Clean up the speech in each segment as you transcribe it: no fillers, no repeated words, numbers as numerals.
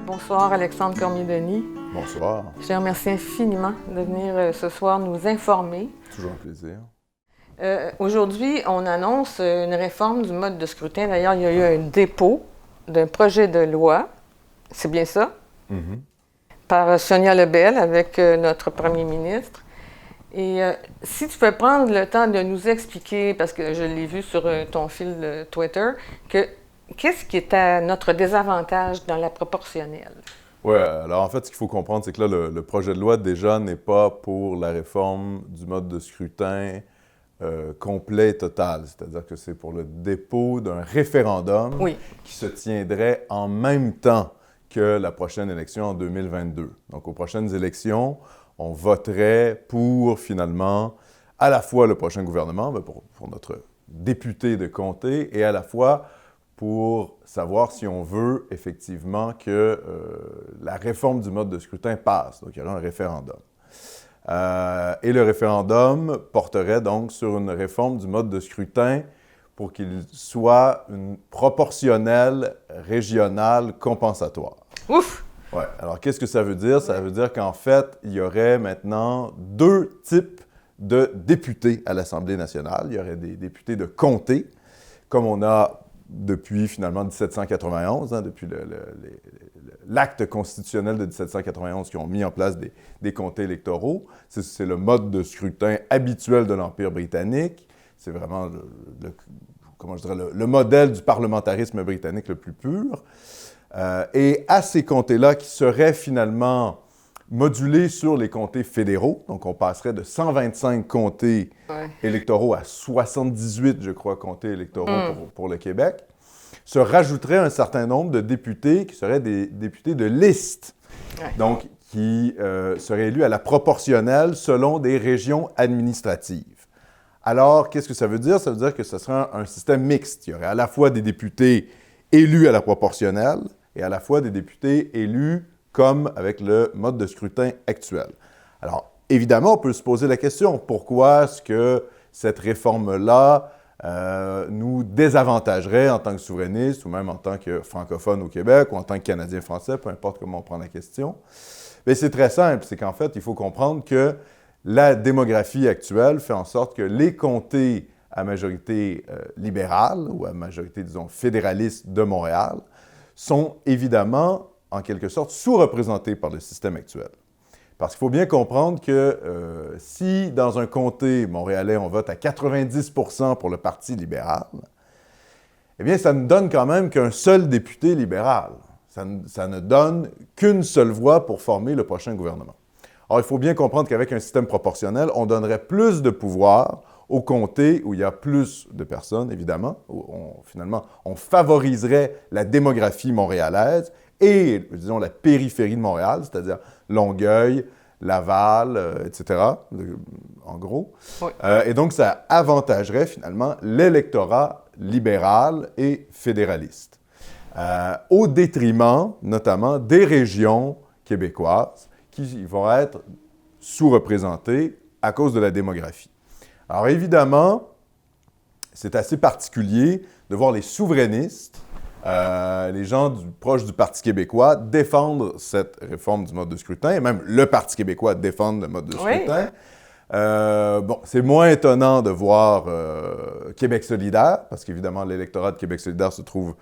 Bonsoir Alexandre Cormier-Denis. Bonsoir. Je te remercie infiniment de venir ce soir nous informer. Toujours un plaisir. Aujourd'hui, on annonce une réforme du mode de scrutin. D'ailleurs, il y a eu un dépôt d'un projet de loi, c'est bien ça, par Sonia Lebel avec notre premier ministre. Et si tu peux prendre le temps de nous expliquer, parce que je l'ai vu sur ton fil de Twitter, qu'est-ce qui est à notre désavantage dans la proportionnelle? Oui, alors en fait, ce qu'il faut comprendre, c'est que là, le projet de loi, déjà, n'est pas pour la réforme du mode de scrutin complet et total. C'est-à-dire que c'est pour le dépôt d'un référendum qui se tiendrait en même temps que la prochaine élection en 2022. Donc, aux prochaines élections, on voterait pour, finalement, à la fois le prochain gouvernement, pour notre député de comté, et à la fois pour savoir si on veut effectivement que la réforme du mode de scrutin passe. Donc, il y aura un référendum. Et le référendum porterait donc sur une réforme du mode de scrutin pour qu'il soit une proportionnelle régionale compensatoire. Ouf! Oui. Alors, qu'est-ce que ça veut dire? Ça veut dire qu'en fait, il y aurait maintenant deux types de députés à l'Assemblée nationale. Il y aurait des députés de comté, comme on a depuis, finalement, 1791, depuis l'acte constitutionnel de 1791 qui ont mis en place des comtés électoraux. C'est le mode de scrutin habituel de l'Empire britannique. C'est vraiment le modèle du parlementarisme britannique le plus pur. Et à ces comtés-là, qui seraient finalement modulés sur les comtés fédéraux, donc on passerait de 125 comtés électoraux à 78, je crois, comtés électoraux pour le Québec, se rajouterait un certain nombre de députés qui seraient des députés de liste, donc qui seraient élus à la proportionnelle selon des régions administratives. Alors, qu'est-ce que ça veut dire? Ça veut dire que ce serait un système mixte. Il y aurait à la fois des députés élus à la proportionnelle et à la fois des députés élus comme avec le mode de scrutin actuel. Alors, évidemment, on peut se poser la question, pourquoi est-ce que cette réforme-là nous désavantagerait en tant que souverainiste ou même en tant que francophone au Québec ou en tant que Canadien français, peu importe comment on prend la question? Bien, c'est très simple, c'est qu'en fait, il faut comprendre que la démographie actuelle fait en sorte que les comtés à majorité libérale ou à majorité, disons, fédéraliste de Montréal sont évidemment, en quelque sorte, sous-représentés par le système actuel. Parce qu'il faut bien comprendre que si, dans un comté montréalais, on vote à 90% pour le Parti libéral, eh bien, ça ne donne quand même qu'un seul député libéral. Ça ne donne qu'une seule voix pour former le prochain gouvernement. Alors, il faut bien comprendre qu'avec un système proportionnel, on donnerait plus de pouvoir au comté où il y a plus de personnes, évidemment. Finalement, on favoriserait la démographie montréalaise et, disons, la périphérie de Montréal, c'est-à-dire Longueuil, Laval, etc., en gros. Oui. Et donc, ça avantagerait, finalement, l'électorat libéral et fédéraliste, au détriment, notamment, des régions québécoises qui vont être sous-représentées à cause de la démographie. Alors évidemment, c'est assez particulier de voir les souverainistes, les gens proches du Parti québécois, défendre cette réforme du mode de scrutin, et même le Parti québécois défendre le mode de scrutin. C'est moins étonnant de voir Québec solidaire, parce qu'évidemment, l'électorat de Québec solidaire se trouve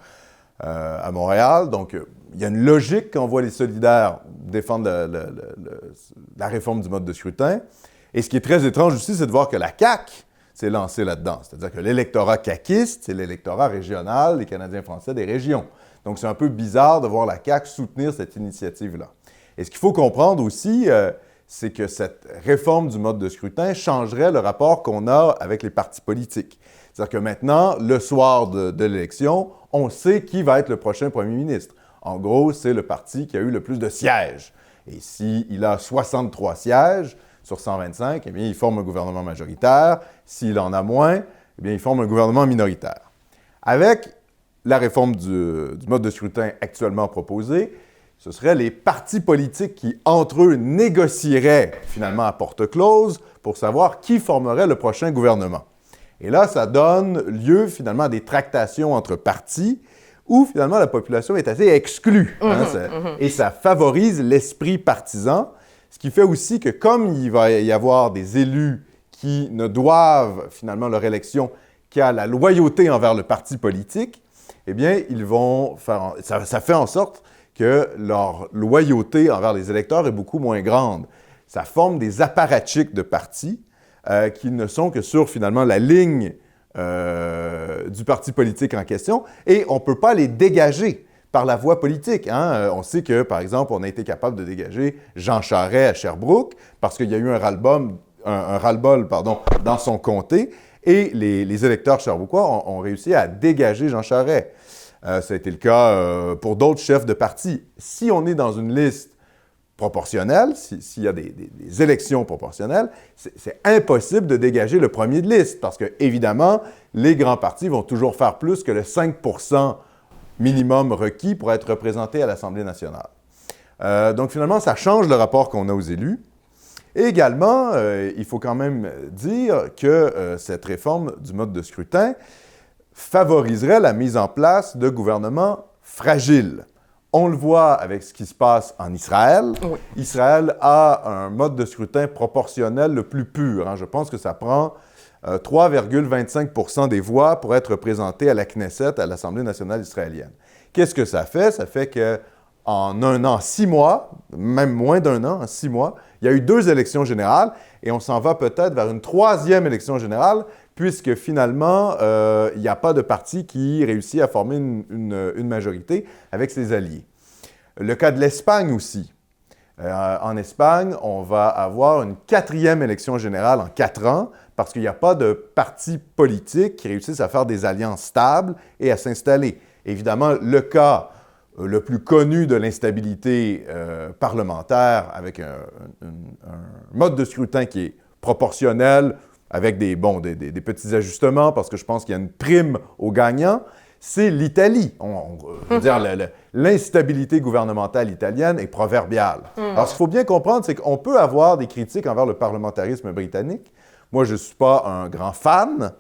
à Montréal. Donc, il y a une logique quand on voit les solidaires défendre la réforme du mode de scrutin. Et ce qui est très étrange aussi, c'est de voir que la CAQ s'est lancée là-dedans. C'est-à-dire que l'électorat caquiste, c'est l'électorat régional des Canadiens français des régions. Donc, c'est un peu bizarre de voir la CAQ soutenir cette initiative-là. Et ce qu'il faut comprendre aussi, c'est que cette réforme du mode de scrutin changerait le rapport qu'on a avec les partis politiques. C'est-à-dire que maintenant, le soir de l'élection, on sait qui va être le prochain premier ministre. En gros, c'est le parti qui a eu le plus de sièges. Et s'il a 63 sièges sur 125, eh bien, il forme un gouvernement majoritaire. S'il en a moins, eh bien, il forme un gouvernement minoritaire. Avec la réforme du mode de scrutin actuellement proposée, ce seraient les partis politiques qui, entre eux, négocieraient finalement à porte close pour savoir qui formerait le prochain gouvernement. Et là, ça donne lieu finalement à des tractations entre partis où finalement la population est assez exclue. Et ça favorise l'esprit partisan, ce qui fait aussi que comme il va y avoir des élus qui ne doivent finalement leur élection qu'à la loyauté envers le parti politique, eh bien, ils vont faire... Ça fait en sorte que leur loyauté envers les électeurs est beaucoup moins grande. Ça forme des apparatchiks de partis qui ne sont que sur, finalement, la ligne du parti politique en question, et on ne peut pas les dégager par la voie politique. On sait que, par exemple, on a été capable de dégager Jean Charest à Sherbrooke parce qu'il y a eu un ras-le-bol dans son comté, et les électeurs sherbrookois ont réussi à dégager Jean Charest. Ça a été le cas pour d'autres chefs de parti. Si on est dans une liste proportionnelle, s'il y a des élections proportionnelles, c'est impossible de dégager le premier de liste parce que, évidemment, les grands partis vont toujours faire plus que le 5 % minimum requis pour être représentés à l'Assemblée nationale. Donc, finalement, ça change le rapport qu'on a aux élus. Et également, il faut quand même dire que cette réforme du mode de scrutin favoriserait la mise en place de gouvernements fragiles. On le voit avec ce qui se passe en Israël. Oui. Israël a un mode de scrutin proportionnel le plus pur. Je pense que ça prend 3,25 % des voix pour être représenté à la Knesset, à l'Assemblée nationale israélienne. Qu'est-ce que ça fait? Ça fait qu'en 1 an, 6 mois, même moins d'1 an, en 6 mois, il y a eu 2 élections générales et on s'en va peut-être vers une 3e élection générale puisque finalement, il n'y a pas de parti qui réussit à former une majorité avec ses alliés. Le cas de l'Espagne aussi. En Espagne, on va avoir une 4e élection générale en 4 ans parce qu'il n'y a pas de parti politique qui réussisse à faire des alliances stables et à s'installer. Évidemment, le cas le plus connu de l'instabilité parlementaire avec un mode de scrutin qui est proportionnel, avec des petits ajustements, parce que je pense qu'il y a une prime aux gagnants, c'est l'Italie. Je veux dire, l'instabilité gouvernementale italienne est proverbiale. Alors, ce qu'il faut bien comprendre, c'est qu'on peut avoir des critiques envers le parlementarisme britannique. Moi, je ne suis pas un grand fan.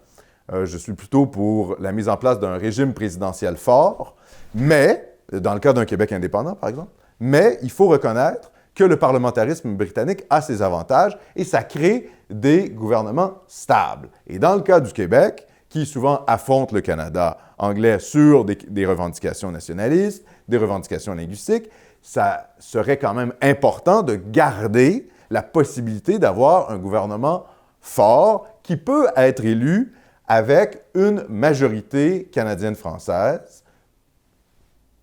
Je suis plutôt pour la mise en place d'un régime présidentiel fort, mais, dans le cas d'un Québec indépendant, par exemple, mais il faut reconnaître que le parlementarisme britannique a ses avantages et ça crée des gouvernements stables. Et dans le cas du Québec, qui souvent affronte le Canada anglais sur des revendications nationalistes, des revendications linguistiques, ça serait quand même important de garder la possibilité d'avoir un gouvernement fort qui peut être élu avec une majorité canadienne-française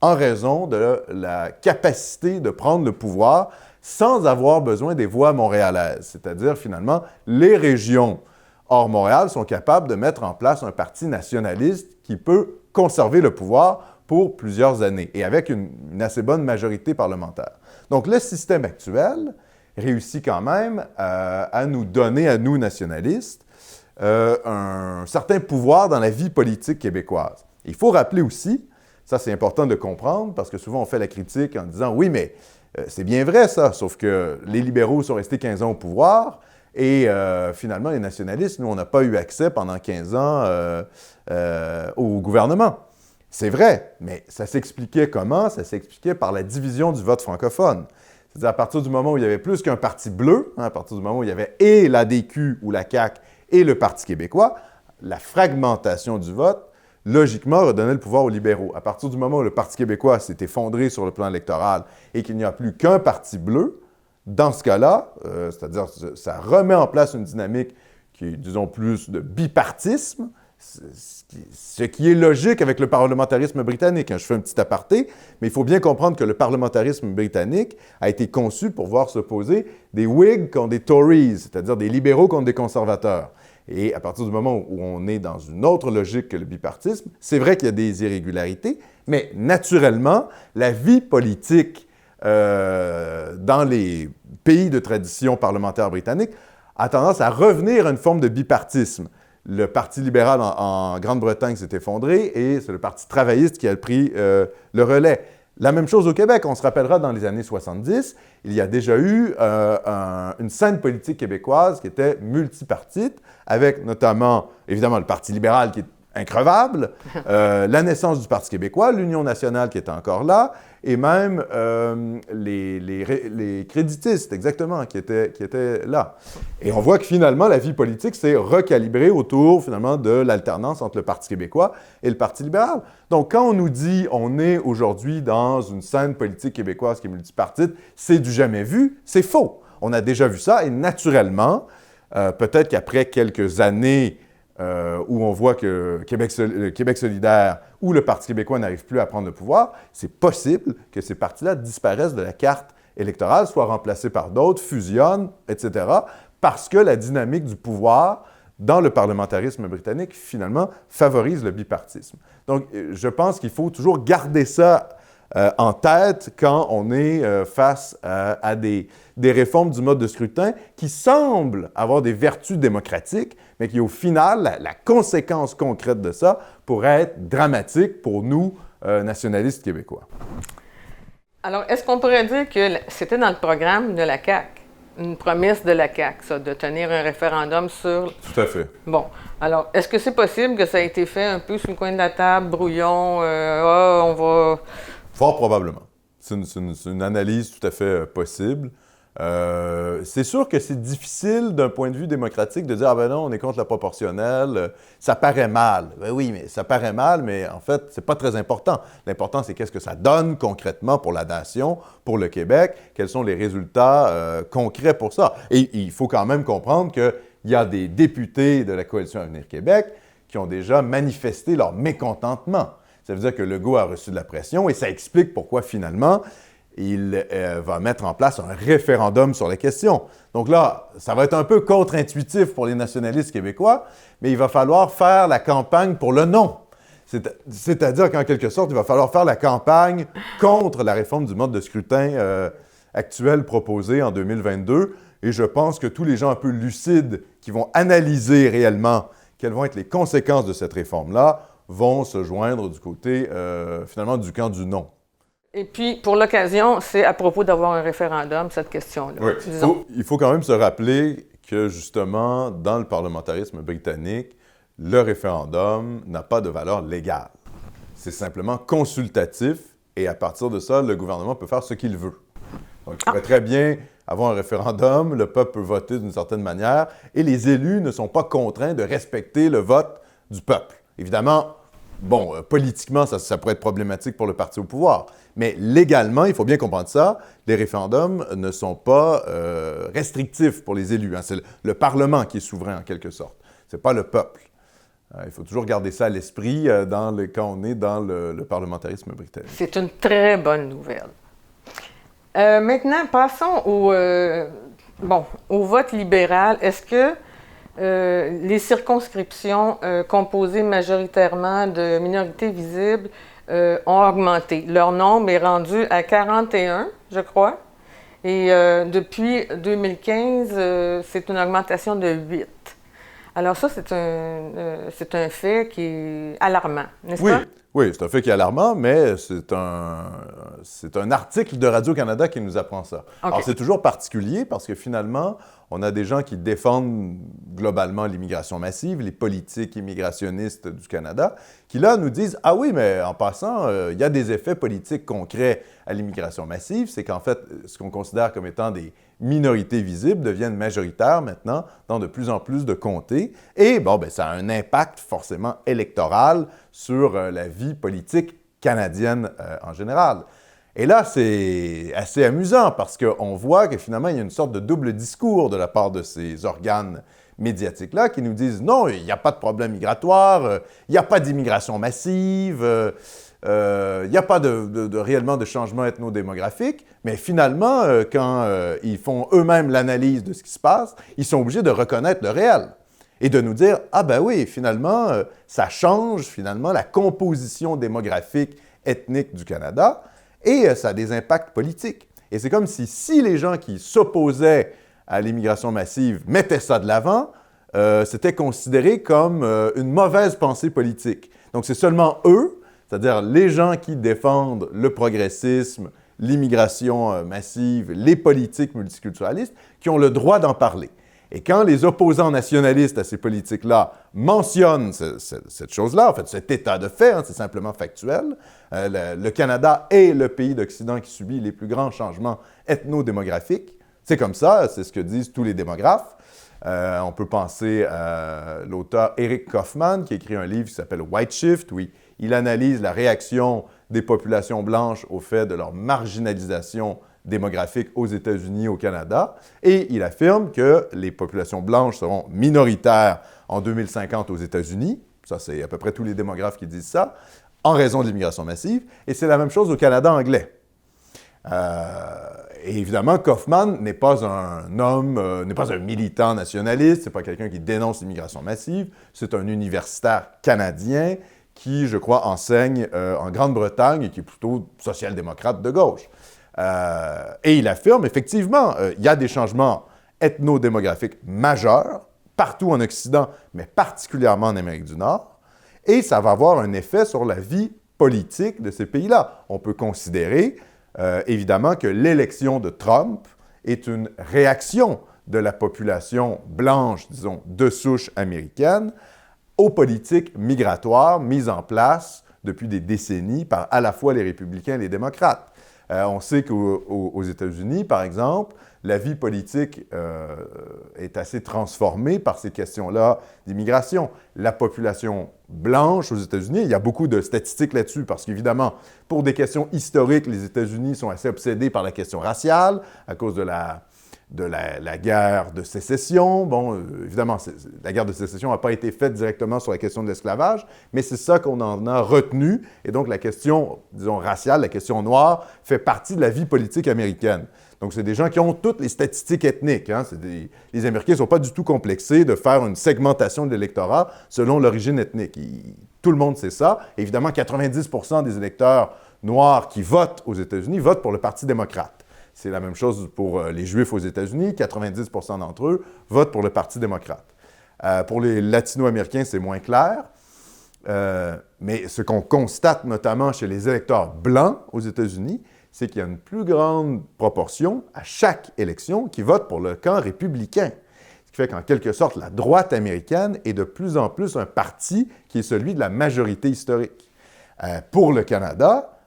en raison de la capacité de prendre le pouvoir sans avoir besoin des voix montréalaises. C'est-à-dire, finalement, les régions hors Montréal sont capables de mettre en place un parti nationaliste qui peut conserver le pouvoir pour plusieurs années et avec une assez bonne majorité parlementaire. Donc, le système actuel réussit quand même à nous donner, à nous nationalistes, un certain pouvoir dans la vie politique québécoise. Il faut rappeler aussi, ça c'est important de comprendre, parce que souvent on fait la critique en disant « Oui, mais c'est bien vrai ça, sauf que les libéraux sont restés 15 ans au pouvoir et finalement les nationalistes, nous on n'a pas eu accès pendant 15 ans au gouvernement. » C'est vrai, mais ça s'expliquait comment? Ça s'expliquait par la division du vote francophone. C'est-à-dire à partir du moment où il y avait plus qu'un parti bleu, à partir du moment où il y avait et l'ADQ ou la CAQ et le Parti québécois, la fragmentation du vote, logiquement, redonnait le pouvoir aux libéraux. À partir du moment où le Parti québécois s'est effondré sur le plan électoral et qu'il n'y a plus qu'un parti bleu, dans ce cas-là, c'est-à-dire ça remet en place une dynamique qui est, disons, plus de bipartisme, ce qui est logique avec le parlementarisme britannique. Je fais un petit aparté, mais il faut bien comprendre que le parlementarisme britannique a été conçu pour voir s'opposer des Whigs contre des Tories, c'est-à-dire des libéraux contre des conservateurs. Et à partir du moment où on est dans une autre logique que le bipartisme, c'est vrai qu'il y a des irrégularités, mais naturellement, la vie politique dans les pays de tradition parlementaire britannique a tendance à revenir à une forme de bipartisme. Le Parti libéral en Grande-Bretagne s'est effondré et c'est le Parti travailliste qui a pris le relais. La même chose au Québec. On se rappellera, dans les années 70, il y a déjà eu une scène politique québécoise qui était multipartite, avec notamment, évidemment, le Parti libéral qui est increvable, la naissance du Parti québécois, l'Union nationale qui était encore là, et même les créditistes, exactement, qui étaient là. Et on voit que finalement, la vie politique s'est recalibrée autour, finalement, de l'alternance entre le Parti québécois et le Parti libéral. Donc, quand on nous dit on est aujourd'hui dans une scène politique québécoise qui est multipartite, c'est du jamais vu, c'est faux. On a déjà vu ça, et naturellement, peut-être qu'après quelques années où on voit que Québec solidaire ou le Parti québécois n'arrive plus à prendre le pouvoir, c'est possible que ces partis-là disparaissent de la carte électorale, soient remplacés par d'autres, fusionnent, etc., parce que la dynamique du pouvoir dans le parlementarisme britannique, finalement, favorise le bipartisme. Donc, je pense qu'il faut toujours garder ça en tête quand on est face à des réformes du mode de scrutin qui semblent avoir des vertus démocratiques, mais qui, au final, la conséquence concrète de ça pourrait être dramatique pour nous, nationalistes québécois. Alors, est-ce qu'on pourrait dire que c'était dans le programme de la CAQ, une promesse de la CAQ, ça, de tenir un référendum sur... Tout à fait. Bon. Alors, est-ce que c'est possible que ça a été fait un peu sur le coin de la table, brouillon, on va... Fort probablement. C'est une analyse tout à fait possible. C'est sûr que c'est difficile d'un point de vue démocratique de dire « Ah ben non, on est contre la proportionnelle, ça paraît mal. » Ben oui, mais ça paraît mal, mais en fait, c'est pas très important. L'important, c'est qu'est-ce que ça donne concrètement pour la nation, pour le Québec, quels sont les résultats concrets pour ça. Et il faut quand même comprendre qu'il y a des députés de la Coalition Avenir Québec qui ont déjà manifesté leur mécontentement. Ça veut dire que Legault a reçu de la pression et ça explique pourquoi, finalement, il va mettre en place un référendum sur la question. Donc là, ça va être un peu contre-intuitif pour les nationalistes québécois, mais il va falloir faire la campagne pour le non. C'est-à-dire qu'en quelque sorte, il va falloir faire la campagne contre la réforme du mode de scrutin actuel proposé en 2022. Et je pense que tous les gens un peu lucides qui vont analyser réellement quelles vont être les conséquences de cette réforme-là vont se joindre du côté, finalement, du camp du non. Et puis, pour l'occasion, c'est à propos d'avoir un référendum, cette question-là. Oui. Il faut quand même se rappeler que, justement, dans le parlementarisme britannique, le référendum n'a pas de valeur légale. C'est simplement consultatif et à partir de ça, le gouvernement peut faire ce qu'il veut. Donc, il pourrait très bien avoir un référendum, le peuple peut voter d'une certaine manière et les élus ne sont pas contraints de respecter le vote du peuple. Évidemment, bon, politiquement, ça pourrait être problématique pour le parti au pouvoir, mais légalement, il faut bien comprendre ça, les référendums ne sont pas restrictifs pour les élus. Hein. C'est le Parlement qui est souverain, en quelque sorte. Ce n'est pas le peuple. Il faut toujours garder ça à l'esprit quand on est dans le parlementarisme britannique. C'est une très bonne nouvelle. Maintenant, passons au vote libéral. Est-ce que les circonscriptions composées majoritairement de minorités visibles ont augmenté? Leur nombre est rendu à 41, je crois. Et depuis 2015, c'est une augmentation de 8. Alors ça, c'est un fait qui est alarmant, n'est-ce pas? Oui, c'est un fait qui est alarmant, mais c'est un article de Radio-Canada qui nous apprend ça. Okay. Alors, c'est toujours particulier parce que finalement, on a des gens qui défendent globalement l'immigration massive, les politiques immigrationnistes du Canada, qui là nous disent « Ah oui, mais en passant, il y a des effets politiques concrets à l'immigration massive, c'est qu'en fait, ce qu'on considère comme étant des minorités visibles deviennent majoritaires maintenant dans de plus en plus de comtés. Et bon, ben, ça a un impact forcément électoral sur la vie politique canadienne en général. » Et là, c'est assez amusant parce qu'on voit que finalement, il y a une sorte de double discours de la part de ces organes médiatiques-là qui nous disent « Non, il n'y a pas de problème migratoire, il n'y a pas d'immigration massive, il n'y a pas réellement de changement ethnodémographique. » Mais finalement, quand ils font eux-mêmes l'analyse de ce qui se passe, ils sont obligés de reconnaître le réel et de nous dire « Ah ben oui, finalement, ça change finalement la composition démographique ethnique du Canada. » Et ça a des impacts politiques. Et c'est comme si les gens qui s'opposaient à l'immigration massive mettaient ça de l'avant, c'était considéré comme une mauvaise pensée politique. Donc c'est seulement eux, c'est-à-dire les gens qui défendent le progressisme, l'immigration massive, les politiques multiculturalistes, qui ont le droit d'en parler. Et quand les opposants nationalistes à ces politiques-là mentionnent cette chose-là, en fait, cet état de fait, c'est simplement factuel, le Canada est le pays d'Occident qui subit les plus grands changements ethno-démographiques. C'est comme ça, c'est ce que disent tous les démographes. On peut penser à l'auteur Eric Kaufmann, qui a écrit un livre qui s'appelle White Shift, où il analyse la réaction des populations blanches au fait de leur marginalisation démographique aux États-Unis, au Canada, et il affirme que les populations blanches seront minoritaires en 2050 aux États-Unis, ça c'est à peu près tous les démographes qui disent ça, en raison de l'immigration massive, et c'est la même chose au Canada anglais. Et évidemment, Kaufmann n'est pas un homme, n'est pas un militant nationaliste, c'est pas quelqu'un qui dénonce l'immigration massive, c'est un universitaire canadien qui, je crois, enseigne en Grande-Bretagne et qui est plutôt social-démocrate de gauche. Et il affirme, effectivement, il y a des changements ethno-démographiques majeurs partout en Occident, mais particulièrement en Amérique du Nord, et ça va avoir un effet sur la vie politique de ces pays-là. On peut considérer, évidemment, que l'élection de Trump est une réaction de la population blanche, disons, de souche américaine, aux politiques migratoires mises en place depuis des décennies par à la fois les républicains et les démocrates. On sait qu'aux États-Unis, par exemple, la vie politique est assez transformée par ces questions-là d'immigration. La population blanche aux États-Unis, il y a beaucoup de statistiques là-dessus, parce qu'évidemment, pour des questions historiques, les États-Unis sont assez obsédés par la question raciale à cause de la guerre de sécession. Bon, évidemment, la guerre de sécession n'a pas été faite directement sur la question de l'esclavage, mais c'est ça qu'on en a retenu. Et donc, la question, disons, raciale, la question noire, fait partie de la vie politique américaine. Donc, c'est des gens qui ont toutes les statistiques ethniques. Les Américains ne sont pas du tout complexés de faire une segmentation de l'électorat selon l'origine ethnique. Tout le monde sait ça. Évidemment, 90% des électeurs noirs qui votent aux États-Unis votent pour le Parti démocrate. C'est la même chose pour les Juifs aux États-Unis. 90% d'entre eux votent pour le Parti démocrate. Pour les Latino-Américains, c'est moins clair. Mais ce qu'on constate notamment chez les électeurs blancs aux États-Unis, c'est qu'il y a une plus grande proportion à chaque élection qui vote pour le camp républicain. Ce qui fait qu'en quelque sorte, la droite américaine est de plus en plus un parti qui est celui de la majorité historique. Pour le Canada,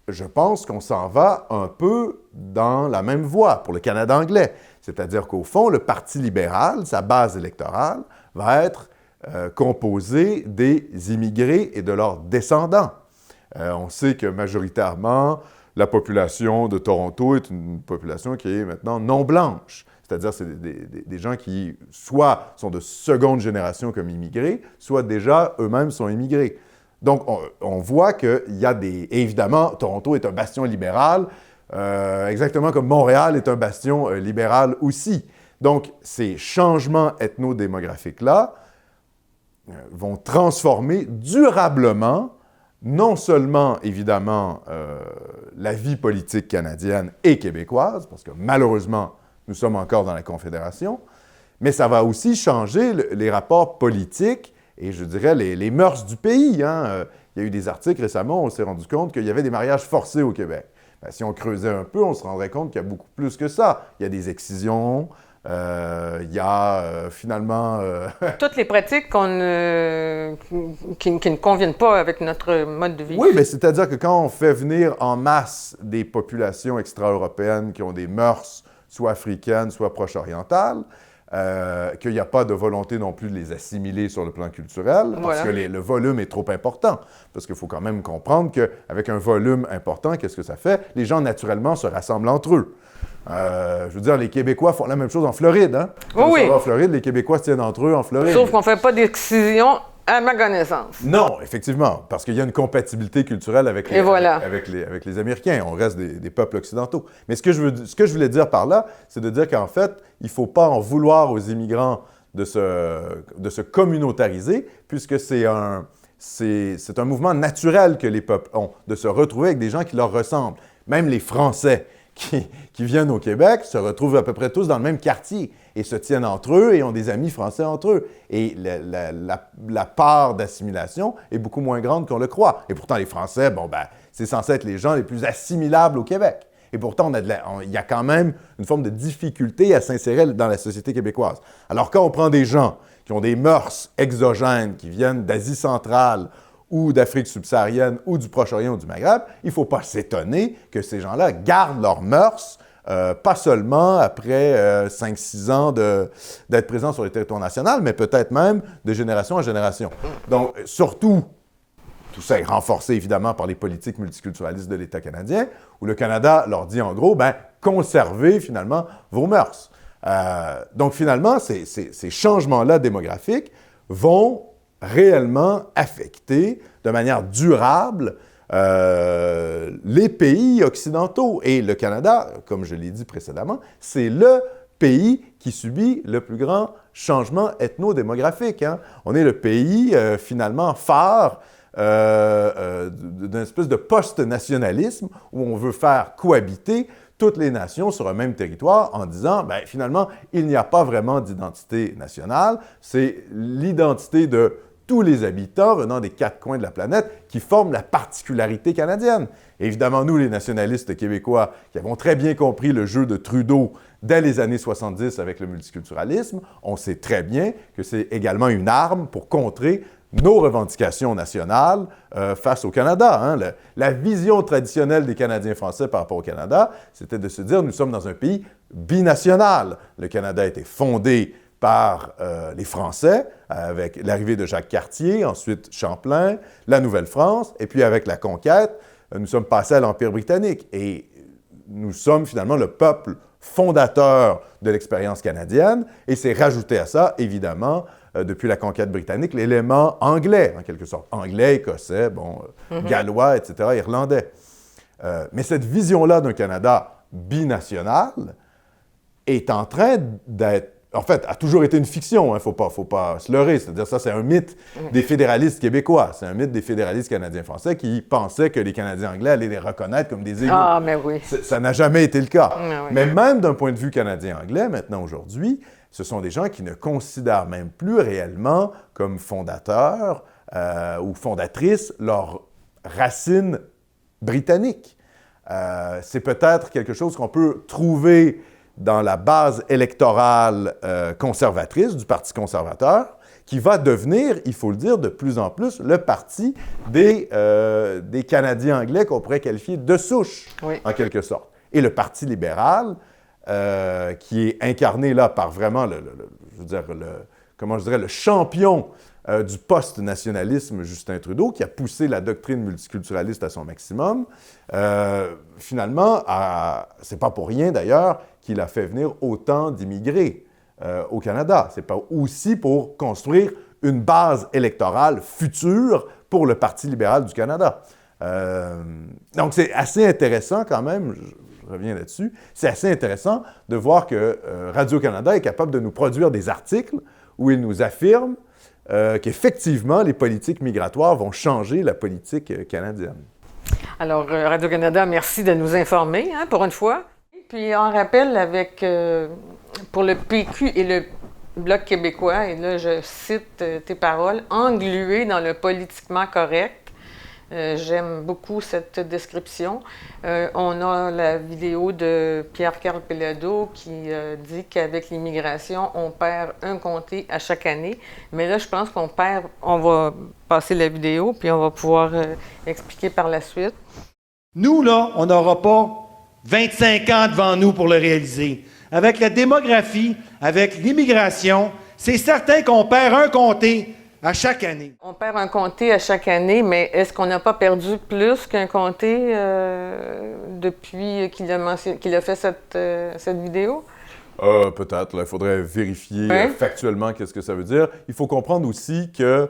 je pense qu'on s'en va un peu dans la même voie pour le Canada anglais. C'est-à-dire qu'au fond, le Parti libéral, sa base électorale, va être composée des immigrés et de leurs descendants. On sait que majoritairement, la population de Toronto est une population qui est maintenant non blanche. C'est-à-dire c'est des gens qui soit sont de seconde génération comme immigrés, soit déjà eux-mêmes sont immigrés. Donc, on voit qu'il y a des... Et évidemment, Toronto est un bastion libéral, exactement comme Montréal est un bastion libéral aussi. Donc, ces changements ethno-démographiques-là vont transformer durablement non seulement, évidemment, la vie politique canadienne et québécoise, parce que malheureusement, nous sommes encore dans la Confédération, mais ça va aussi changer les rapports politiques et, je dirais, les mœurs du pays. Il y a eu des articles récemment où on s'est rendu compte qu'il y avait des mariages forcés au Québec. Bien, si on creusait un peu, on se rendrait compte qu'il y a beaucoup plus que ça. Il y a des excisions, il y a finalement... Toutes les pratiques qui ne conviennent pas avec notre mode de vie. Oui, mais c'est-à-dire que quand on fait venir en masse des populations extra-européennes qui ont des mœurs soit africaines, soit proche-orientales, qu'il n'y a pas de volonté non plus de les assimiler sur le plan culturel, parce que le volume est trop important. Parce qu'il faut quand même comprendre qu'avec un volume important, qu'est-ce que ça fait? Les gens, naturellement, se rassemblent entre eux. Je veux dire, les Québécois font la même chose en Floride. Hein? Oui. En Floride, les Québécois se tiennent entre eux en Floride. Sauf qu'on ne fait pas d'excision à ma connaissance. Non, effectivement, parce qu'il y a une compatibilité culturelle avec les Américains. On reste des peuples occidentaux. Mais ce que je voulais dire par là, c'est de dire qu'en fait, il ne faut pas en vouloir aux immigrants de se communautariser, puisque c'est un mouvement naturel que les peuples ont, de se retrouver avec des gens qui leur ressemblent. Même les Français qui viennent au Québec se retrouvent à peu près tous dans le même quartier et se tiennent entre eux et ont des amis français entre eux. Et la part d'assimilation est beaucoup moins grande qu'on le croit. Et pourtant, les Français, c'est censé être les gens les plus assimilables au Québec. Et pourtant, il y a quand même une forme de difficulté à s'insérer dans la société québécoise. Alors, quand on prend des gens qui ont des mœurs exogènes, qui viennent d'Asie centrale ou d'Afrique subsaharienne ou du Proche-Orient ou du Maghreb, il ne faut pas s'étonner que ces gens-là gardent leurs mœurs, pas seulement après 5-6 ans d'être présents sur le territoire national, mais peut-être même de génération en génération. Donc, surtout, tout ça est renforcé évidemment par les politiques multiculturalistes de l'État canadien, où le Canada leur dit en gros, conservez finalement vos mœurs. Donc finalement, ces changements-là démographiques vont réellement affecter de manière durable les pays occidentaux. Et le Canada, comme je l'ai dit précédemment, c'est le pays qui subit le plus grand changement ethno-démographique. Hein. On est le pays finalement phare d'une espèce de post-nationalisme où on veut faire cohabiter toutes les nations sur un même territoire en disant, finalement, il n'y a pas vraiment d'identité nationale, c'est l'identité de tous les habitants venant des 4 coins de la planète qui forment la particularité canadienne. Et évidemment, nous, les nationalistes québécois, qui avons très bien compris le jeu de Trudeau dès les années 70 avec le multiculturalisme, on sait très bien que c'est également une arme pour contrer nos revendications nationales face au Canada. Hein. La vision traditionnelle des Canadiens français par rapport au Canada, c'était de se dire, nous sommes dans un pays binational. Le Canada a été fondé par les Français, avec l'arrivée de Jacques Cartier, ensuite Champlain, la Nouvelle-France, et puis avec la conquête, nous sommes passés à l'Empire britannique. Et nous sommes finalement le peuple fondateur de l'expérience canadienne, et c'est rajouté à ça, évidemment, depuis la conquête britannique, l'élément anglais, en quelque sorte. Anglais, écossais, gallois, etc., irlandais. Mais cette vision-là d'un Canada binational est en train d'être, en fait, a toujours été une fiction, hein, faut pas se leurrer. C'est-à-dire ça, c'est un mythe des fédéralistes québécois. C'est un mythe des fédéralistes canadiens-français qui pensaient que les Canadiens anglais allaient les reconnaître comme des égaux. Ah, mais oui. Ça n'a jamais été le cas. Mais, oui. Mais même d'un point de vue canadien-anglais, maintenant, aujourd'hui, ce sont des gens qui ne considèrent même plus réellement comme fondateurs ou fondatrices leurs racines britanniques. C'est peut-être quelque chose qu'on peut trouver dans la base électorale conservatrice du Parti conservateur, qui va devenir, il faut le dire, de plus en plus le parti des Canadiens anglais qu'on pourrait qualifier de souche, en quelque sorte. Et le Parti libéral, qui est incarné là par vraiment le champion du post-nationalisme Justin Trudeau, qui a poussé la doctrine multiculturaliste à son maximum, finalement, c'est pas pour rien d'ailleurs qu'il a fait venir autant d'immigrés au Canada. C'est pas aussi pour construire une base électorale future pour le Parti libéral du Canada. Donc c'est assez intéressant quand même, je reviens là-dessus, c'est assez intéressant de voir que Radio-Canada est capable de nous produire des articles où il nous affirme qu'effectivement, les politiques migratoires vont changer la politique canadienne. Alors, Radio-Canada, merci de nous informer, hein, pour une fois. Puis, on rappelle pour le PQ et le Bloc québécois, et là, je cite tes paroles, « englué dans le politiquement correct ». J'aime beaucoup cette description. On a la vidéo de Pierre-Carl Péladeau qui dit qu'avec l'immigration, on perd un comté à chaque année. Mais là, je pense on va passer la vidéo, puis on va pouvoir expliquer par la suite. Nous, là, on n'aura pas 25 ans devant nous pour le réaliser. Avec la démographie, avec l'immigration, c'est certain qu'on perd un comté à chaque année. On perd un comté à chaque année, mais est-ce qu'on n'a pas perdu plus qu'un comté depuis qu'il a fait cette vidéo? Peut-être. Il faudrait vérifier factuellement qu'est-ce que ça veut dire. Il faut comprendre aussi que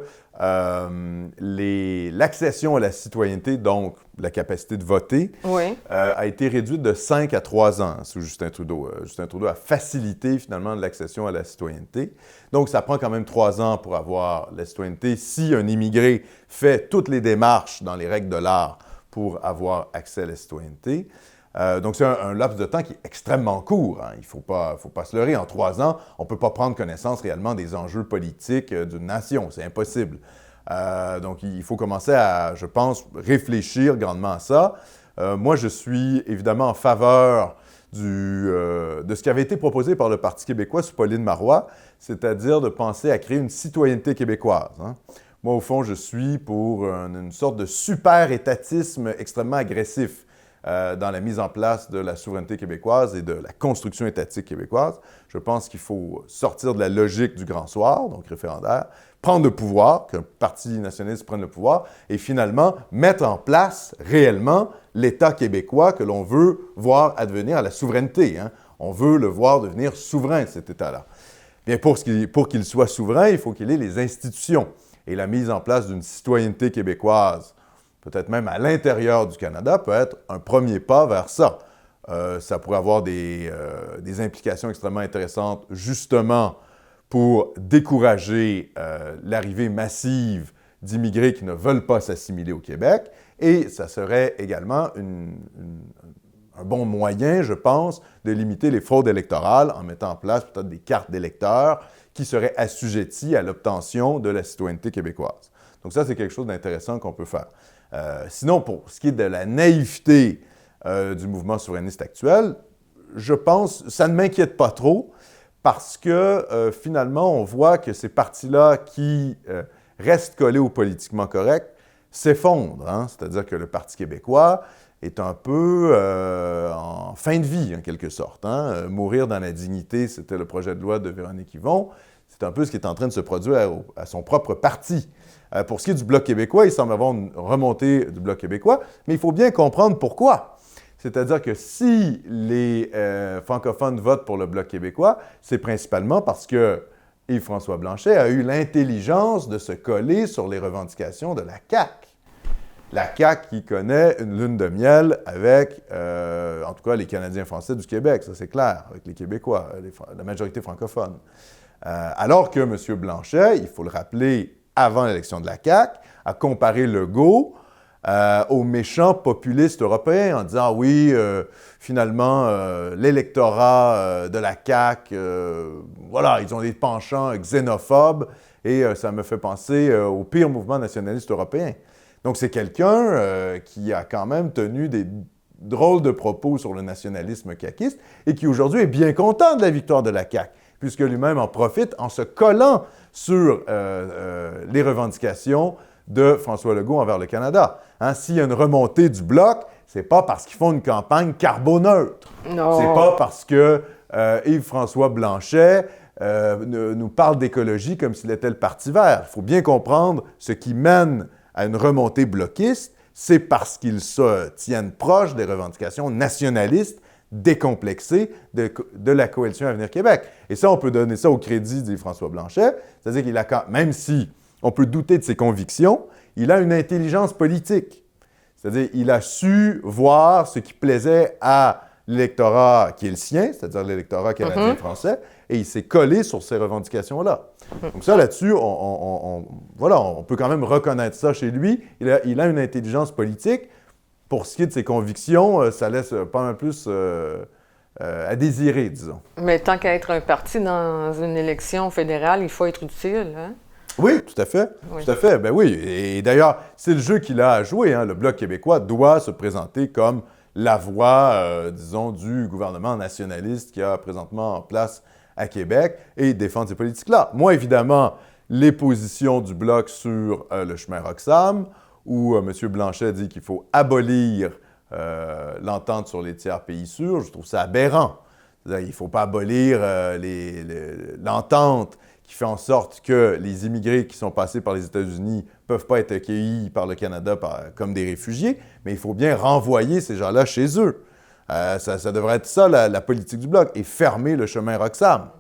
l'accession à la citoyenneté, donc la capacité de voter, a été réduite de 5 à 3 ans sous Justin Trudeau. Justin Trudeau a facilité finalement l'accession à la citoyenneté. Donc, ça prend quand même 3 ans pour avoir la citoyenneté si un immigré fait toutes les démarches dans les règles de l'art pour avoir accès à la citoyenneté. Donc, c'est un laps de temps qui est extrêmement court. Hein. Il ne faut pas se leurrer. En 3 ans, on ne peut pas prendre connaissance réellement des enjeux politiques d'une nation. C'est impossible. Donc, il faut commencer à, je pense, réfléchir grandement à ça. Moi, je suis évidemment en faveur de ce qui avait été proposé par le Parti québécois sous Pauline Marois, c'est-à-dire de penser à créer une citoyenneté québécoise. Hein. Moi, au fond, je suis pour une sorte de super-étatisme extrêmement agressif dans la mise en place de la souveraineté québécoise et de la construction étatique québécoise. Je pense qu'il faut sortir de la logique du grand soir, donc référendaire, prendre le pouvoir, qu'un parti nationaliste prenne le pouvoir, et finalement mettre en place réellement l'État québécois que l'on veut voir advenir à la souveraineté. Hein. On veut le voir devenir souverain, cet État-là. Bien, pour qu'il soit souverain, il faut qu'il ait les institutions. Et la mise en place d'une citoyenneté québécoise, peut-être même à l'intérieur du Canada, peut être un premier pas vers ça. Ça pourrait avoir des implications extrêmement intéressantes, justement, pour décourager l'arrivée massive d'immigrés qui ne veulent pas s'assimiler au Québec. Et ça serait également un bon moyen, je pense, de limiter les fraudes électorales en mettant en place peut-être des cartes d'électeurs qui seraient assujettis à l'obtention de la citoyenneté québécoise. Donc ça, c'est quelque chose d'intéressant qu'on peut faire. Sinon, pour ce qui est de la naïveté du mouvement souverainiste actuel, je pense, ça ne m'inquiète pas trop parce que finalement, on voit que ces partis-là qui restent collés au politiquement correct s'effondrent. Hein? C'est-à-dire que le Parti québécois est un peu en fin de vie, en quelque sorte. Hein? Mourir dans la dignité, c'était le projet de loi de Véronique Yvon. C'est un peu ce qui est en train de se produire à son propre parti. Pour ce qui est du Bloc québécois, il semble avoir une remontée du Bloc québécois, mais il faut bien comprendre pourquoi. C'est-à-dire que si les francophones votent pour le Bloc québécois, c'est principalement parce que Yves-François Blanchet a eu l'intelligence de se coller sur les revendications de la CAQ. La CAQ qui connaît une lune de miel avec, en tout cas, les Canadiens français du Québec, ça c'est clair, avec les Québécois, la majorité francophone. Alors que M. Blanchet, il faut le rappeler, avant l'élection de la CAQ, a comparé Legault aux méchants populistes européens en disant « oui, finalement, l'électorat de la CAQ, voilà, ils ont des penchants xénophobes et ça me fait penser au pire mouvement nationaliste européen. » Donc, c'est quelqu'un qui a quand même tenu des drôles de propos sur le nationalisme caquiste et qui aujourd'hui est bien content de la victoire de la CAQ, puisque lui-même en profite en se collant sur les revendications de François Legault envers le Canada. Hein, s'il y a une remontée du Bloc, c'est pas parce qu'ils font une campagne carboneutre. Non. C'est pas parce que Yves-François Blanchet nous parle d'écologie comme s'il était le Parti vert. Il faut bien comprendre ce qui mène à une remontée bloquiste, c'est parce qu'ils se tiennent proches des revendications nationalistes décomplexées de la Coalition Avenir Québec. Et ça, on peut donner ça au crédit d'Yves-François Blanchet, c'est-à-dire qu'il a, même si on peut douter de ses convictions, il a une intelligence politique. C'est-à-dire qu'il a su voir ce qui plaisait à l'électorat qui est le sien, c'est-à-dire l'électorat canadien-français, et il s'est collé sur ces revendications-là. Donc ça, là-dessus, on peut quand même reconnaître ça chez lui. Il a une intelligence politique. Pour ce qui est de ses convictions, ça laisse pas mal plus à désirer, disons. Mais tant qu'à être un parti dans une élection fédérale, il faut être utile, hein? Oui, tout à fait. Oui. Tout à fait. Ben oui. Et d'ailleurs, c'est le jeu qu'il a à jouer. Hein. Le Bloc québécois doit se présenter comme la voix, disons, du gouvernement nationaliste qui a présentement en place à Québec et défendre ces politiques-là. Moi, évidemment, les positions du Bloc sur le chemin Roxham, où M. Blanchet dit qu'il faut abolir l'entente sur les tiers pays sûrs, je trouve ça aberrant. C'est-à-dire, il ne faut pas abolir l'entente qui fait en sorte que les immigrés qui sont passés par les États-Unis ne peuvent pas être accueillis par le Canada comme des réfugiés, mais il faut bien renvoyer ces gens-là chez eux. Ça devrait être ça, la politique du Bloc, et fermer le chemin Roxham.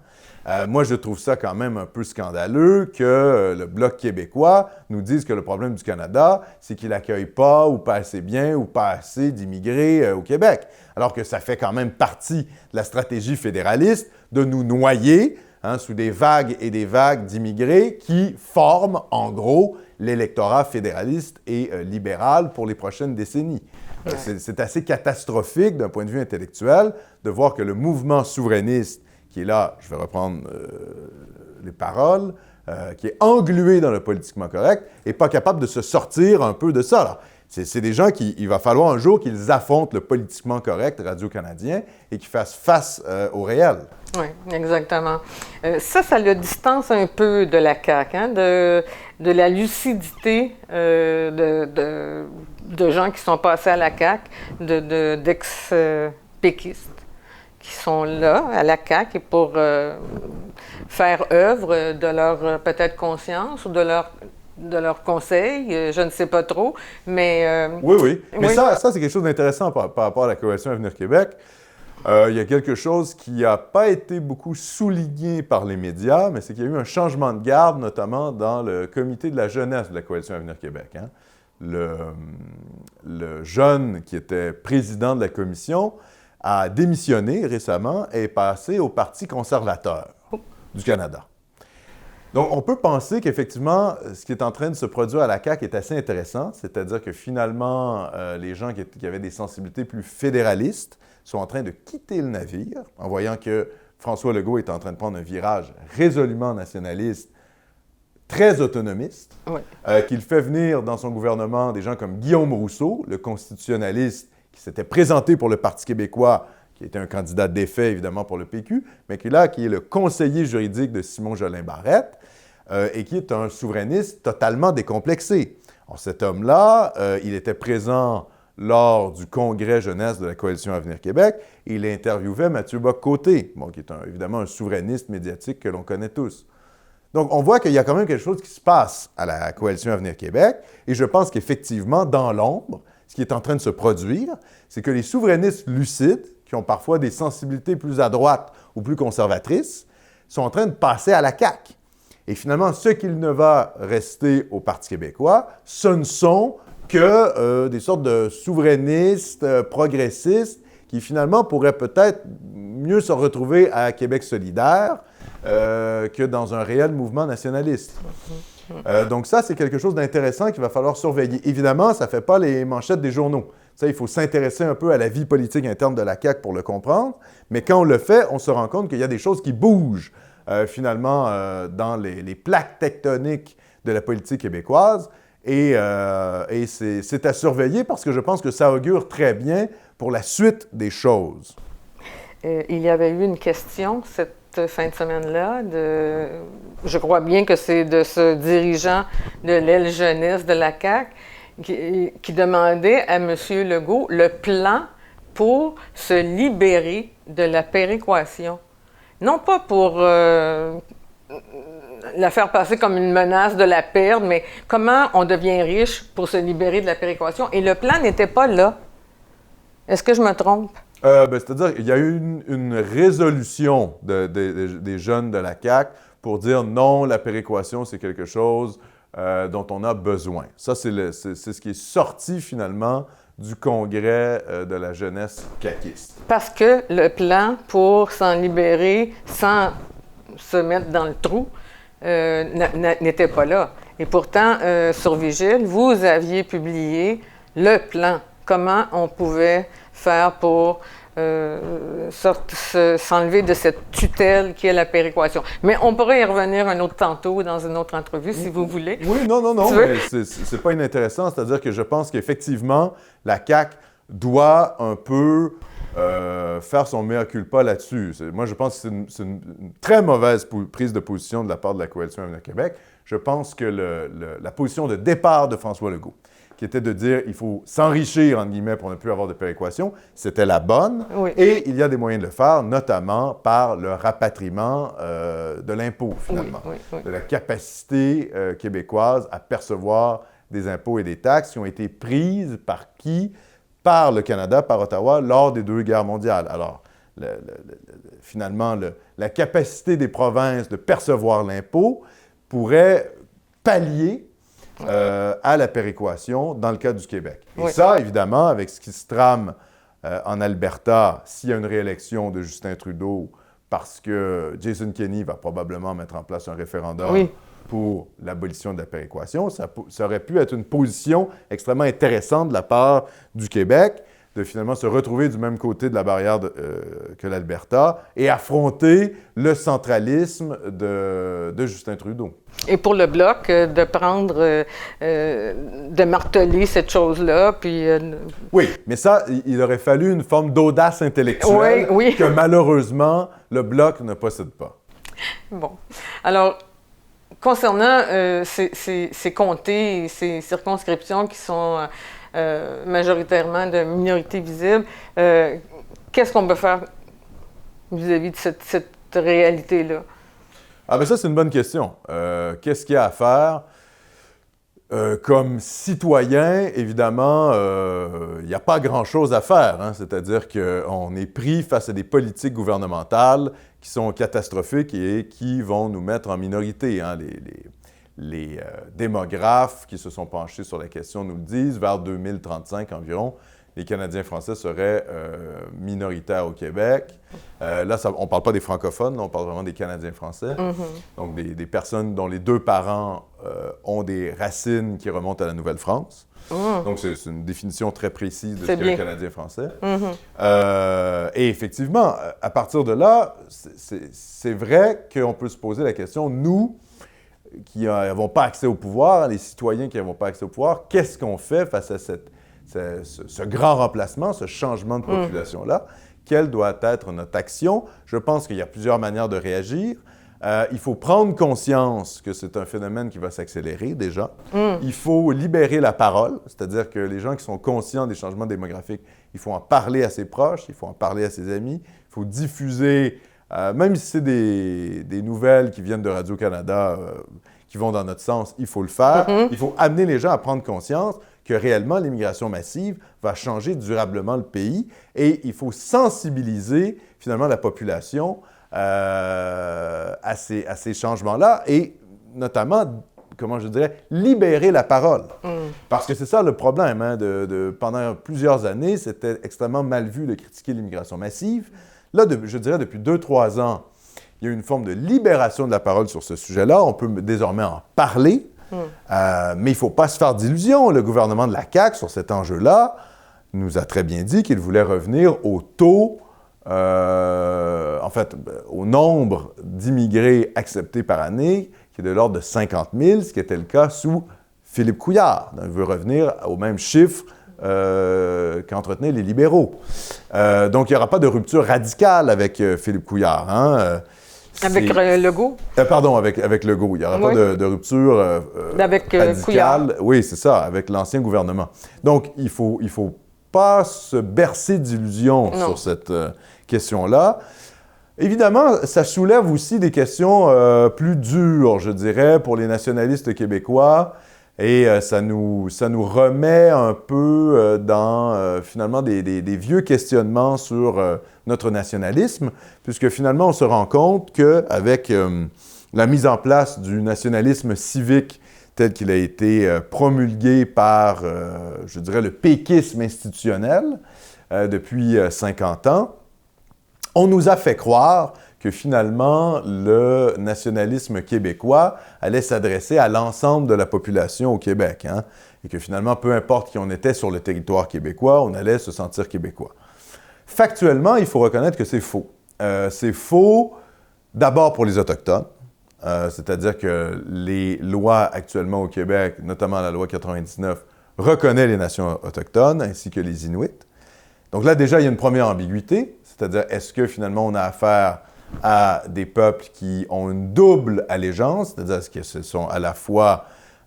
Moi, je trouve ça quand même un peu scandaleux que le Bloc québécois nous dise que le problème du Canada, c'est qu'il n'accueille pas ou pas assez bien ou pas assez d'immigrés au Québec. Alors que ça fait quand même partie de la stratégie fédéraliste de nous noyer sous des vagues et des vagues d'immigrés qui forment, en gros, l'électorat fédéraliste et libéral pour les prochaines décennies. Ouais. C'est assez catastrophique d'un point de vue intellectuel de voir que le mouvement souverainiste qui est là, je vais reprendre les paroles, qui est englué dans le politiquement correct, n'est pas capable de se sortir un peu de ça. C'est des gens il va falloir un jour qu'ils affrontent le politiquement correct radio-canadien et qu'ils fassent face au réel. Oui, exactement. Ça le distance un peu de la CAQ, hein, de la lucidité de gens qui sont passés à la CAQ, d'ex-péquistes qui sont là, à la CAQ, et pour faire œuvre de leur peut-être conscience ou de leur conseil, je ne sais pas trop, mais... Oui. Mais oui. Ça c'est quelque chose d'intéressant par rapport à la Coalition Avenir Québec. Il y a quelque chose qui n'a pas été beaucoup souligné par les médias, mais c'est qu'il y a eu un changement de garde, notamment dans le comité de la jeunesse de la Coalition Avenir Québec. Hein. Le jeune qui était président de la commission a démissionné récemment et est passé au Parti conservateur du Canada. Donc, on peut penser qu'effectivement, ce qui est en train de se produire à la CAQ est assez intéressant, c'est-à-dire que finalement, les gens qui avaient des sensibilités plus fédéralistes sont en train de quitter le navire, en voyant que François Legault est en train de prendre un virage résolument nationaliste, très autonomiste, qu'il fait venir dans son gouvernement des gens comme Guillaume Rousseau, le constitutionnaliste qui s'était présenté pour le Parti québécois, qui était un candidat défait, évidemment, pour le PQ, mais qui est le conseiller juridique de Simon Jolin Barrette, et qui est un souverainiste totalement décomplexé. Alors, cet homme-là, il était présent lors du congrès jeunesse de la Coalition Avenir Québec, et il interviewait Mathieu Bock-Côté, qui est évidemment un souverainiste médiatique que l'on connaît tous. Donc, on voit qu'il y a quand même quelque chose qui se passe à la Coalition Avenir Québec, et je pense qu'effectivement, dans l'ombre, ce qui est en train de se produire, c'est que les souverainistes lucides, qui ont parfois des sensibilités plus à droite ou plus conservatrices, sont en train de passer à la CAQ. Et finalement, ce qu'il ne va rester au Parti québécois, ce ne sont que des sortes de souverainistes, progressistes, qui finalement pourraient peut-être mieux se retrouver à Québec solidaire que dans un réel mouvement nationaliste. Donc ça, c'est quelque chose d'intéressant qu'il va falloir surveiller. Évidemment, ça ne fait pas les manchettes des journaux. Ça, il faut s'intéresser un peu à la vie politique interne de la CAQ pour le comprendre, mais quand on le fait, on se rend compte qu'il y a des choses qui bougent finalement dans les plaques tectoniques de la politique québécoise, et c'est à surveiller parce que je pense que ça augure très bien pour la suite des choses. Il y avait eu une question cette fin de semaine-là, je crois bien que c'est de ce dirigeant de l'aile jeunesse de la CAQ, qui demandait à M. Legault le plan pour se libérer de la péréquation. Non pas pour la faire passer comme une menace de la perdre, mais comment on devient riche pour se libérer de la péréquation. Et le plan n'était pas là. Est-ce que je me trompe? C'est-à-dire qu'il y a eu une résolution des jeunes de la CAQ pour dire non, la péréquation, c'est quelque chose dont on a besoin. Ça, c'est ce qui est sorti finalement du congrès de la jeunesse caquiste. Parce que le plan pour s'en libérer sans se mettre dans le trou n'était pas là. Et pourtant, sur Vigile, vous aviez publié le plan. Comment on pouvait faire pour s'enlever de cette tutelle qui est la péréquation. Mais on pourrait y revenir un autre tantôt dans une autre entrevue, si vous voulez. Oui, non, mais c'est pas inintéressant. C'est-à-dire que je pense qu'effectivement, la CAQ doit un peu faire son mea culpa là-dessus. Moi, je pense que c'est une très mauvaise prise de position de la part de la Coalition Avenir Québec. Je pense que la position de départ de François Legault, qui était de dire il faut s'enrichir, entre guillemets, pour ne plus avoir de péréquation, c'était la bonne. Oui. Et il y a des moyens de le faire, notamment par le rapatriement de l'impôt, finalement. Oui. De la capacité québécoise à percevoir des impôts et des taxes qui ont été prises par qui? Par le Canada, par Ottawa, lors des 2 guerres mondiales. Alors, finalement, la capacité des provinces de percevoir l'impôt pourrait pallier à la péréquation dans le cas du Québec. Et ça, évidemment, avec ce qui se trame en Alberta, s'il y a une réélection de Justin Trudeau, parce que Jason Kenney va probablement mettre en place un référendum pour l'abolition de la péréquation, ça aurait pu être une position extrêmement intéressante de la part du Québec, de finalement se retrouver du même côté de la barrière que l'Alberta et affronter le centralisme de Justin Trudeau. Et pour le Bloc, de prendre, de marteler cette chose-là, puis... Oui, mais ça, il aurait fallu une forme d'audace intellectuelle que malheureusement, le Bloc ne possède pas. Bon. Alors, concernant ces comtés et ces circonscriptions qui sont majoritairement de minorités visibles, qu'est-ce qu'on peut faire vis-à-vis de cette réalité-là? Ah ben ça, c'est une bonne question. Qu'est-ce qu'il y a à faire? Comme citoyen, évidemment, il n'y a pas grand-chose à faire. Hein? C'est-à-dire qu'on est pris face à des politiques gouvernementales qui sont catastrophiques et qui vont nous mettre en minorité. Hein? Les démographes qui se sont penchés sur la question nous le disent, vers 2035 environ, les Canadiens français seraient minoritaires au Québec. Là, on ne parle pas des francophones, là, on parle vraiment des Canadiens français. Mm-hmm. Donc, des personnes dont les 2 parents ont des racines qui remontent à la Nouvelle-France. Mm. Donc, c'est une définition très précise de ce qu'est le Canadien français. Mm-hmm. Et effectivement, à partir de là, c'est vrai qu'on peut se poser la question, nous, qui n'avons pas accès au pouvoir, les citoyens qui n'avons pas accès au pouvoir, qu'est-ce qu'on fait face à ce grand remplacement, ce changement de population-là? Quelle doit être notre action? Je pense qu'il y a plusieurs manières de réagir. Il faut prendre conscience que c'est un phénomène qui va s'accélérer déjà. Il faut libérer la parole, c'est-à-dire que les gens qui sont conscients des changements démographiques, il faut en parler à ses proches, il faut en parler à ses amis, il faut diffuser, même si c'est des nouvelles qui viennent de Radio-Canada, qui vont dans notre sens, il faut le faire. Il faut amener les gens à prendre conscience que réellement l'immigration massive va changer durablement le pays et il faut sensibiliser finalement la population à ces changements-là et notamment, comment je dirais, libérer la parole. Parce que c'est ça le problème. Hein, pendant plusieurs années, c'était extrêmement mal vu de critiquer l'immigration massive. Là, je dirais depuis 2-3 ans, il y a une forme de libération de la parole sur ce sujet-là. On peut désormais en parler. Mais il ne faut pas se faire d'illusions. Le gouvernement de la CAQ, sur cet enjeu-là, nous a très bien dit qu'il voulait revenir au taux, au nombre d'immigrés acceptés par année, qui est de l'ordre de 50 000, ce qui était le cas sous Philippe Couillard. Il veut revenir au même chiffre qu'entretenaient les libéraux. Donc, il n'y aura pas de rupture radicale avec Philippe Couillard. Hein? Avec Legault? Pardon, avec Legault. Il n'y aura pas de rupture radicale. Couillard. Oui, c'est ça, avec l'ancien gouvernement. Donc, il faut pas se bercer d'illusions sur cette question-là. Évidemment, ça soulève aussi des questions plus dures, je dirais, pour les nationalistes québécois. Et ça nous remet un peu dans, finalement, des vieux questionnements sur notre nationalisme, puisque finalement, on se rend compte qu'avec la mise en place du nationalisme civique tel qu'il a été promulgué par, je dirais, le péquisme institutionnel depuis 50 ans, on nous a fait croire que finalement, le nationalisme québécois allait s'adresser à l'ensemble de la population au Québec. Hein? Et que finalement, peu importe qui on était sur le territoire québécois, on allait se sentir québécois. Factuellement, il faut reconnaître que c'est faux. C'est faux d'abord pour les Autochtones, c'est-à-dire que les lois actuellement au Québec, notamment la loi 99, reconnaît les nations autochtones ainsi que les Inuits. Donc là, déjà, il y a une première ambiguïté, c'est-à-dire est-ce que finalement on a affaire à des peuples qui ont une double allégeance, c'est-à-dire que ce sont à la fois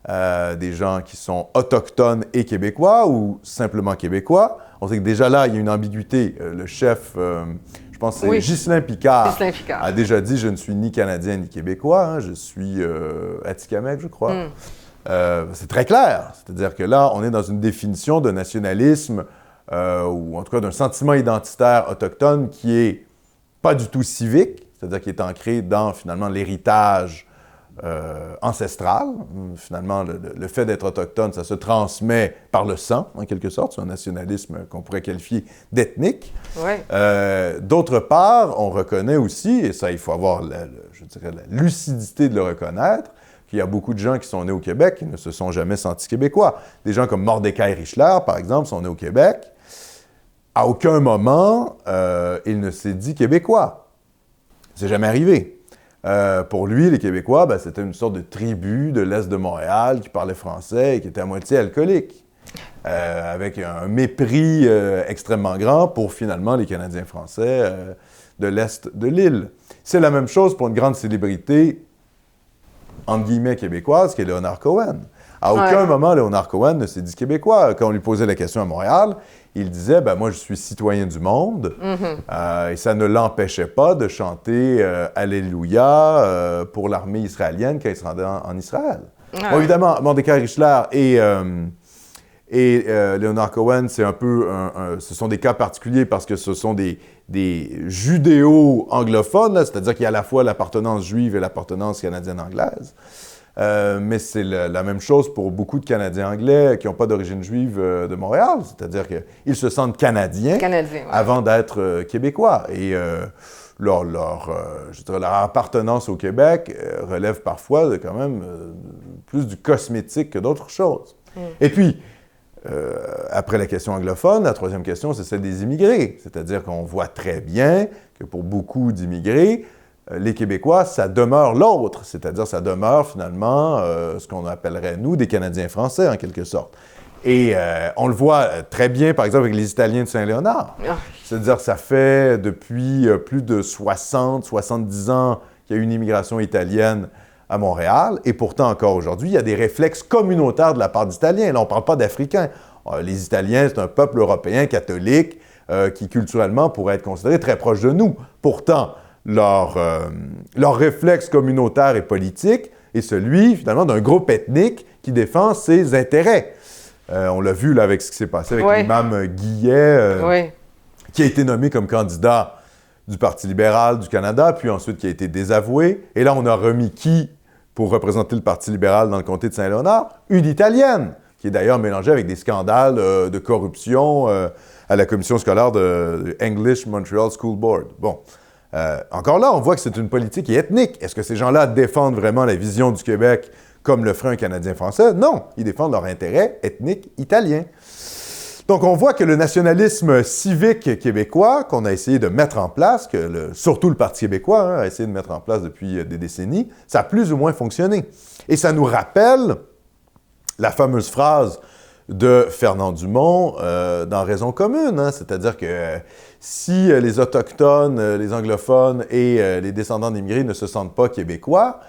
des gens qui sont autochtones et québécois ou simplement québécois. On sait que déjà là, il y a une ambiguïté. Le chef, je pense que c'est Ghislain Picard, a déjà dit « Je ne suis ni Canadien ni Québécois, hein, je suis Atikamekw, je crois. C'est très clair. C'est-à-dire que là, on est dans une définition de nationalisme ou en tout cas d'un sentiment identitaire autochtone qui est pas du tout civique, c'est-à-dire qui est ancré dans, finalement, l'héritage ancestral. Finalement, le fait d'être autochtone, ça se transmet par le sang, en quelque sorte. C'est un nationalisme qu'on pourrait qualifier d'ethnique. Ouais. D'autre part, on reconnaît aussi, et ça, il faut avoir, je dirais, la lucidité de le reconnaître, qu'il y a beaucoup de gens qui sont nés au Québec qui ne se sont jamais sentis québécois. Des gens comme Mordecai Richler, par exemple, sont nés au Québec. à aucun moment, il ne s'est dit québécois. C'est jamais arrivé. Pour lui, les Québécois, c'était une sorte de tribu de l'Est de Montréal qui parlait français et qui était à moitié alcoolique, avec un mépris extrêmement grand pour finalement les Canadiens français de l'Est de l'île. C'est la même chose pour une grande célébrité, entre guillemets, québécoise, qui est Léonard Cohen. À aucun moment, Léonard Cohen ne s'est dit québécois. Quand on lui posait la question à Montréal, il disait « moi, je suis citoyen du monde et ça ne l'empêchait pas de chanter « Alléluia » pour l'armée israélienne quand il se rendait en Israël. Bon, évidemment, Mordecai Richler et Léonard Cohen, c'est un peu ce sont des cas particuliers parce que ce sont des judéo-anglophones, c'est-à-dire qu'il y a à la fois l'appartenance juive et l'appartenance canadienne-anglaise. Mais c'est la même chose pour beaucoup de Canadiens anglais qui n'ont pas d'origine juive de Montréal, c'est-à-dire qu'ils se sentent Canadiens avant d'être Québécois. Et leur appartenance au Québec relève parfois quand même plus du cosmétique que d'autres choses. Et puis, après la question anglophone, la troisième question, c'est celle des immigrés. C'est-à-dire qu'on voit très bien que pour beaucoup d'immigrés, les Québécois, ça demeure l'autre. C'est-à-dire, ça demeure finalement ce qu'on appellerait, nous, des Canadiens français, en quelque sorte. Et on le voit très bien, par exemple, avec les Italiens de Saint-Léonard. C'est-à-dire, ça fait depuis plus de 60, 70 ans qu'il y a eu une immigration italienne à Montréal, et pourtant, encore aujourd'hui, il y a des réflexes communautaires de la part d'Italiens. Là, on ne parle pas d'Africains. Les Italiens, c'est un peuple européen catholique qui, culturellement, pourrait être considéré très proche de nous. Pourtant, leur réflexe communautaire et politique est celui, finalement, d'un groupe ethnique qui défend ses intérêts. On l'a vu là, avec ce qui s'est passé avec l'imam Guillet, qui a été nommé comme candidat du Parti libéral du Canada, puis ensuite qui a été désavoué. Et là, on a remis qui pour représenter le Parti libéral dans le comté de Saint-Léonard? Une Italienne, qui est d'ailleurs mélangée avec des scandales de corruption à la commission scolaire de English Montreal School Board. Bon, encore là, on voit que c'est une politique qui est ethnique. Est-ce que ces gens-là défendent vraiment la vision du Québec comme le ferait un Canadien français? Non, ils défendent leur intérêt ethnique italien. Donc, on voit que le nationalisme civique québécois qu'on a essayé de mettre en place, que surtout le Parti québécois a essayé de mettre en place depuis des décennies, ça a plus ou moins fonctionné. Et ça nous rappelle la fameuse phrase de Fernand Dumont dans Raison commune, c'est-à-dire que si les Autochtones, les anglophones et les descendants d'immigrés ne se sentent pas québécois,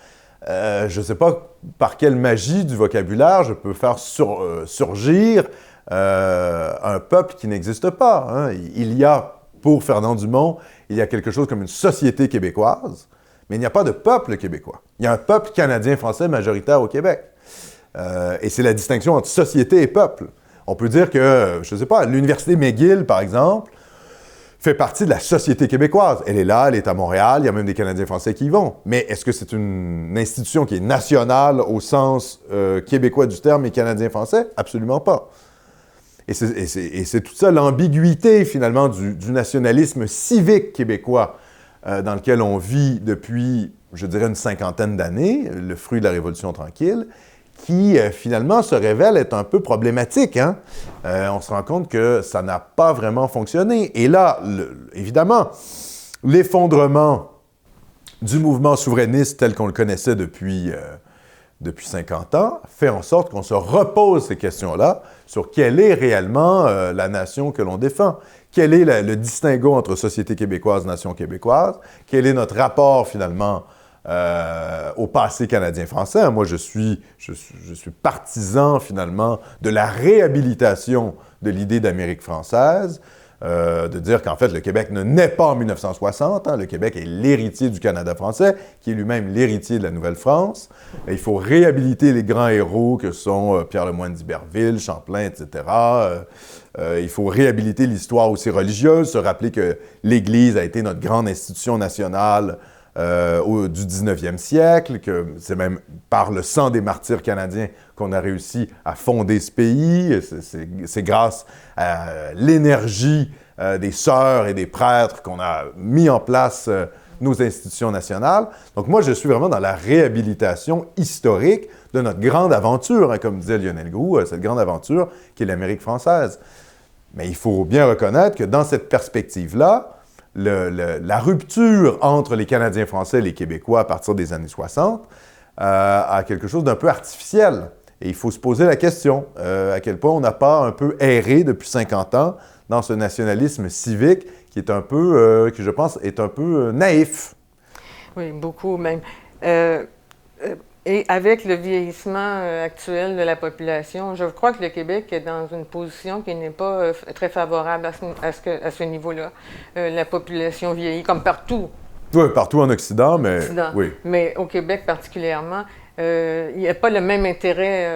je ne sais pas par quelle magie du vocabulaire je peux faire surgir un peuple qui n'existe pas. Il y a, pour Fernand Dumont, il y a quelque chose comme une société québécoise, mais il n'y a pas de peuple québécois. Il y a un peuple canadien-français majoritaire au Québec. Et c'est la distinction entre société et peuple. On peut dire que, je ne sais pas, l'Université McGill, par exemple, fait partie de la société québécoise. Elle est là, elle est à Montréal, il y a même des Canadiens français qui y vont. Mais est-ce que c'est une institution qui est nationale au sens québécois du terme et canadien-français? Absolument pas. Et c'est tout ça l'ambiguïté, finalement, du nationalisme civique québécois dans lequel on vit depuis, je dirais, une cinquantaine d'années, le fruit de la Révolution tranquille, qui, finalement, se révèle être un peu problématique. On se rend compte que ça n'a pas vraiment fonctionné. Et là, évidemment, l'effondrement du mouvement souverainiste tel qu'on le connaissait depuis 50 ans, fait en sorte qu'on se repose ces questions-là sur quelle est réellement la nation que l'on défend. Quel est le distinguo entre société québécoise, nation québécoise? Quel est notre rapport, finalement, au passé canadien-français? Moi, je suis partisan, finalement, de la réhabilitation de l'idée d'Amérique française, de dire qu'en fait, le Québec ne naît pas en 1960. Le Québec est l'héritier du Canada français, qui est lui-même l'héritier de la Nouvelle-France. Et il faut réhabiliter les grands héros que sont Pierre Lemoyne d'Iberville, Champlain, etc. Il faut réhabiliter l'histoire aussi religieuse, se rappeler que l'Église a été notre grande institution nationale du 19e siècle, que c'est même par le sang des martyrs canadiens qu'on a réussi à fonder ce pays. C'est grâce à l'énergie des sœurs et des prêtres qu'on a mis en place nos institutions nationales. Donc moi, je suis vraiment dans la réhabilitation historique de notre grande aventure, comme disait Lionel Groulx, cette grande aventure qui est l'Amérique française. Mais il faut bien reconnaître que dans cette perspective-là, la rupture entre les Canadiens français et les Québécois à partir des années 60 a quelque chose d'un peu artificiel. Et il faut se poser la question, à quel point on n'a pas un peu erré depuis 50 ans dans ce nationalisme civique qui est un peu, qui je pense, est un peu naïf. Oui, beaucoup même. Et avec le vieillissement actuel de la population, je crois que le Québec est dans une position qui n'est pas très favorable à ce niveau-là. La population vieillit, comme partout. Oui, partout en Occident, mais oui. Mais au Québec particulièrement, il n'y a pas le même intérêt.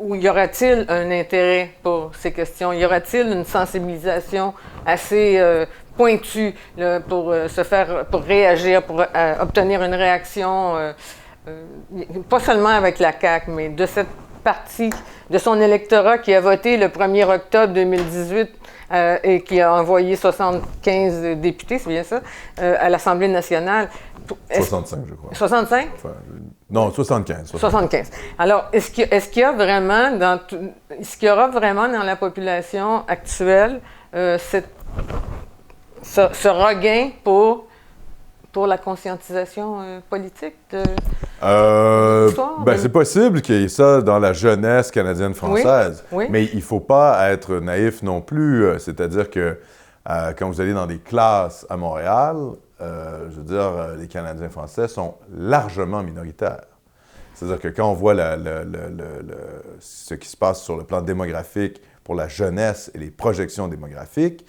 Ou y aura-t-il un intérêt pour ces questions? Y aura-t-il une sensibilisation assez pointue là, pour réagir, pour obtenir une réaction? Pas seulement avec la CAQ, mais de cette partie de son électorat qui a voté le 1er octobre 2018 et qui a envoyé 75 députés, c'est bien ça, à l'Assemblée nationale. 65, je crois. 65? Enfin, non, 75. 75. Alors, est-ce qu'il y aura vraiment dans la population actuelle ce regain pour la conscientisation politique de l'histoire? C'est possible qu'il y ait ça dans la jeunesse canadienne-française, oui. Mais il ne faut pas être naïf non plus. C'est-à-dire que quand vous allez dans des classes à Montréal, je veux dire, les Canadiens français sont largement minoritaires. C'est-à-dire que quand on voit ce qui se passe sur le plan démographique pour la jeunesse et les projections démographiques,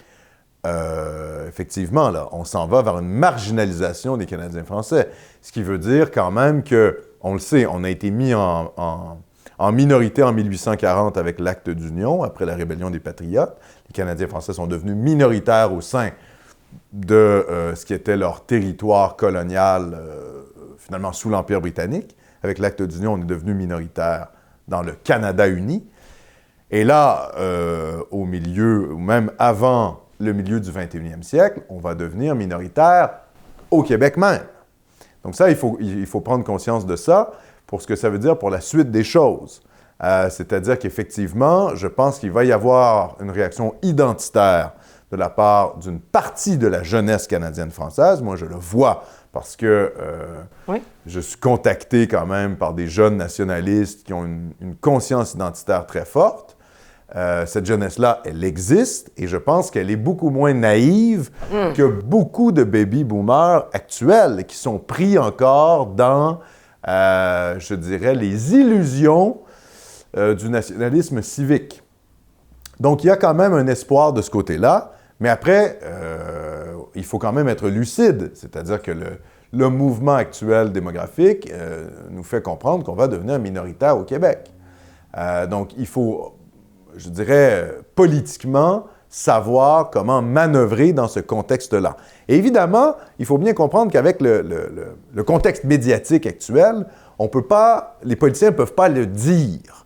effectivement, là, on s'en va vers une marginalisation des Canadiens français. Ce qui veut dire quand même que, on le sait, on a été mis en minorité en 1840 avec l'Acte d'Union, après la rébellion des Patriotes. Les Canadiens français sont devenus minoritaires au sein de ce qui était leur territoire colonial, finalement sous l'Empire britannique. Avec l'Acte d'Union, on est devenu minoritaire dans le Canada uni. Et là, au milieu, ou même avant le milieu du 21e siècle, on va devenir minoritaire au Québec même. Donc ça, il faut prendre conscience de ça pour ce que ça veut dire pour la suite des choses. C'est-à-dire qu'effectivement, je pense qu'il va y avoir une réaction identitaire de la part d'une partie de la jeunesse canadienne-française. Moi, je le vois parce que je suis contacté quand même par des jeunes nationalistes qui ont une conscience identitaire très forte. Cette jeunesse-là, elle existe et je pense qu'elle est beaucoup moins naïve que beaucoup de baby-boomers actuels qui sont pris encore dans, je dirais, les illusions du nationalisme civique. Donc, il y a quand même un espoir de ce côté-là, mais après, il faut quand même être lucide, c'est-à-dire que le mouvement actuel démographique nous fait comprendre qu'on va devenir minoritaire au Québec. Donc, il faut, je dirais, politiquement, savoir comment manœuvrer dans ce contexte-là. Et évidemment, il faut bien comprendre qu'avec le contexte médiatique actuel, les politiciens ne peuvent pas le dire.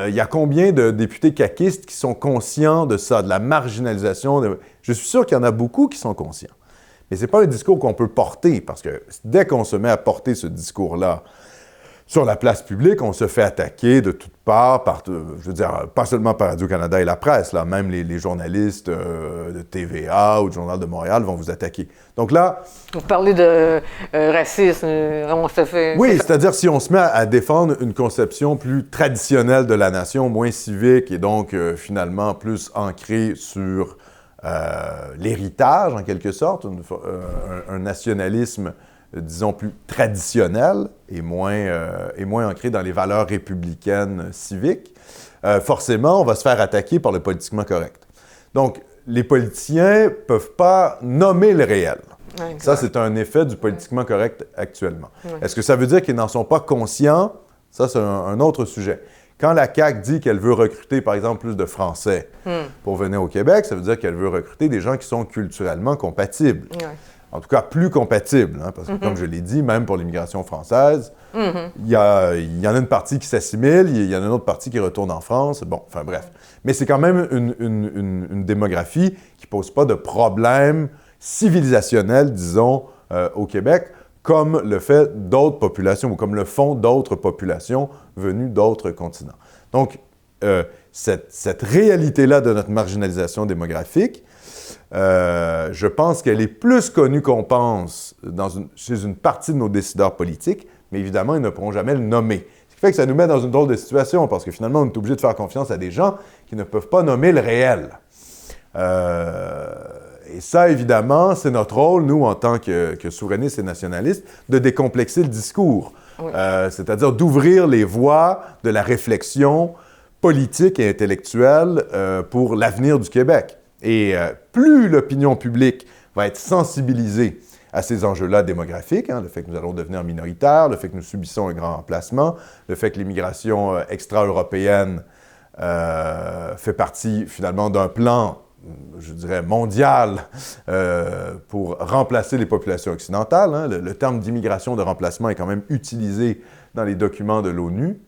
Il y a combien de députés caquistes qui sont conscients de ça, de la marginalisation? Je suis sûr qu'il y en a beaucoup qui sont conscients. Mais ce n'est pas un discours qu'on peut porter, parce que dès qu'on se met à porter ce discours-là sur la place publique, on se fait attaquer de toutes parts, je veux dire, pas seulement par Radio-Canada et la presse, là, même les journalistes de TVA ou du Journal de Montréal vont vous attaquer. Donc là... Vous parlez de racisme, on se fait... Oui, c'est-à-dire si on se met à défendre une conception plus traditionnelle de la nation, moins civique et donc finalement plus ancrée sur l'héritage, en quelque sorte, un nationalisme disons, plus traditionnel et moins ancré dans les valeurs républicaines civiques, forcément, on va se faire attaquer par le politiquement correct. Donc, les politiciens ne peuvent pas nommer le réel. Ouais, ça, c'est un effet du politiquement correct actuellement. Ouais. Est-ce que ça veut dire qu'ils n'en sont pas conscients? Ça, c'est un autre sujet. Quand la CAQ dit qu'elle veut recruter, par exemple, plus de Français pour venir au Québec, ça veut dire qu'elle veut recruter des gens qui sont culturellement compatibles. Ouais. En tout cas, plus compatibles, parce que, comme je l'ai dit, même pour l'immigration française, il y en a une partie qui s'assimile, il y en a une autre partie qui retourne en France. Bon, enfin bref. Mais c'est quand même une démographie qui ne pose pas de problème civilisationnel, disons, au Québec, comme le fait d'autres populations ou comme le font d'autres populations venues d'autres continents. Donc, cette réalité-là de notre marginalisation démographique, je pense qu'elle est plus connue qu'on pense chez une partie de nos décideurs politiques, mais évidemment, ils ne pourront jamais le nommer. Ce qui fait que ça nous met dans une drôle de situation, parce que finalement, on est obligé de faire confiance à des gens qui ne peuvent pas nommer le réel. Et ça, évidemment, c'est notre rôle, nous, en tant que souverainistes et nationalistes, de décomplexer le discours. Oui. C'est-à-dire d'ouvrir les voies de la réflexion politique et intellectuelle pour l'avenir du Québec. Et plus l'opinion publique va être sensibilisée à ces enjeux-là démographiques, le fait que nous allons devenir minoritaires, le fait que nous subissons un grand remplacement, le fait que l'immigration extra-européenne fait partie, finalement, d'un plan, je dirais, mondial pour remplacer les populations occidentales. Le terme d'immigration de remplacement est quand même utilisé dans les documents de l'ONU.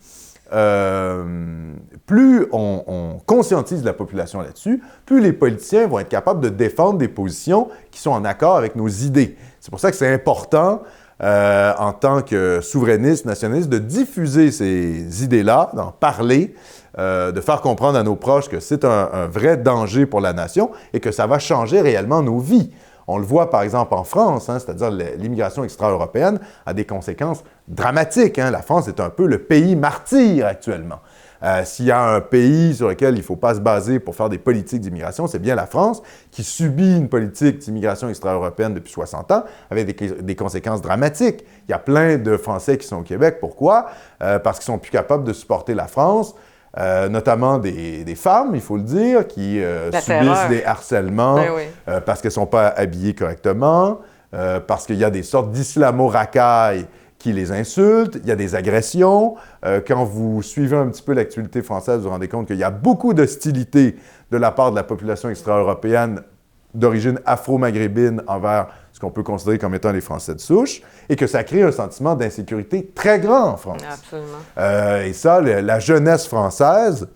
Plus on conscientise la population là-dessus, plus les politiciens vont être capables de défendre des positions qui sont en accord avec nos idées. C'est pour ça que c'est important, en tant que souverainiste, nationaliste, de diffuser ces idées-là, d'en parler, de faire comprendre à nos proches que c'est un vrai danger pour la nation et que ça va changer réellement nos vies. On le voit, par exemple, en France, c'est-à-dire l'immigration extra-européenne a des conséquences dramatiques. La France est un peu le pays martyr actuellement. S'il y a un pays sur lequel il ne faut pas se baser pour faire des politiques d'immigration, c'est bien la France, qui subit une politique d'immigration extra-européenne depuis 60 ans, avec des conséquences dramatiques. Il y a plein de Français qui sont au Québec. Pourquoi? Parce qu'ils sont plus capables de supporter la France. Notamment des femmes, il faut le dire, qui subissent des harcèlements parce qu'elles ne sont pas habillées correctement, parce qu'il y a des sortes d'islamo-racailles qui les insultent, il y a des agressions. Quand vous suivez un petit peu l'actualité française, vous vous rendez compte qu'il y a beaucoup d'hostilité de la part de la population extra-européenne d'origine afro-maghrébine envers ce qu'on peut considérer comme étant les Français de souche, et que ça crée un sentiment d'insécurité très grand en France. Absolument. Et ça, la jeunesse française,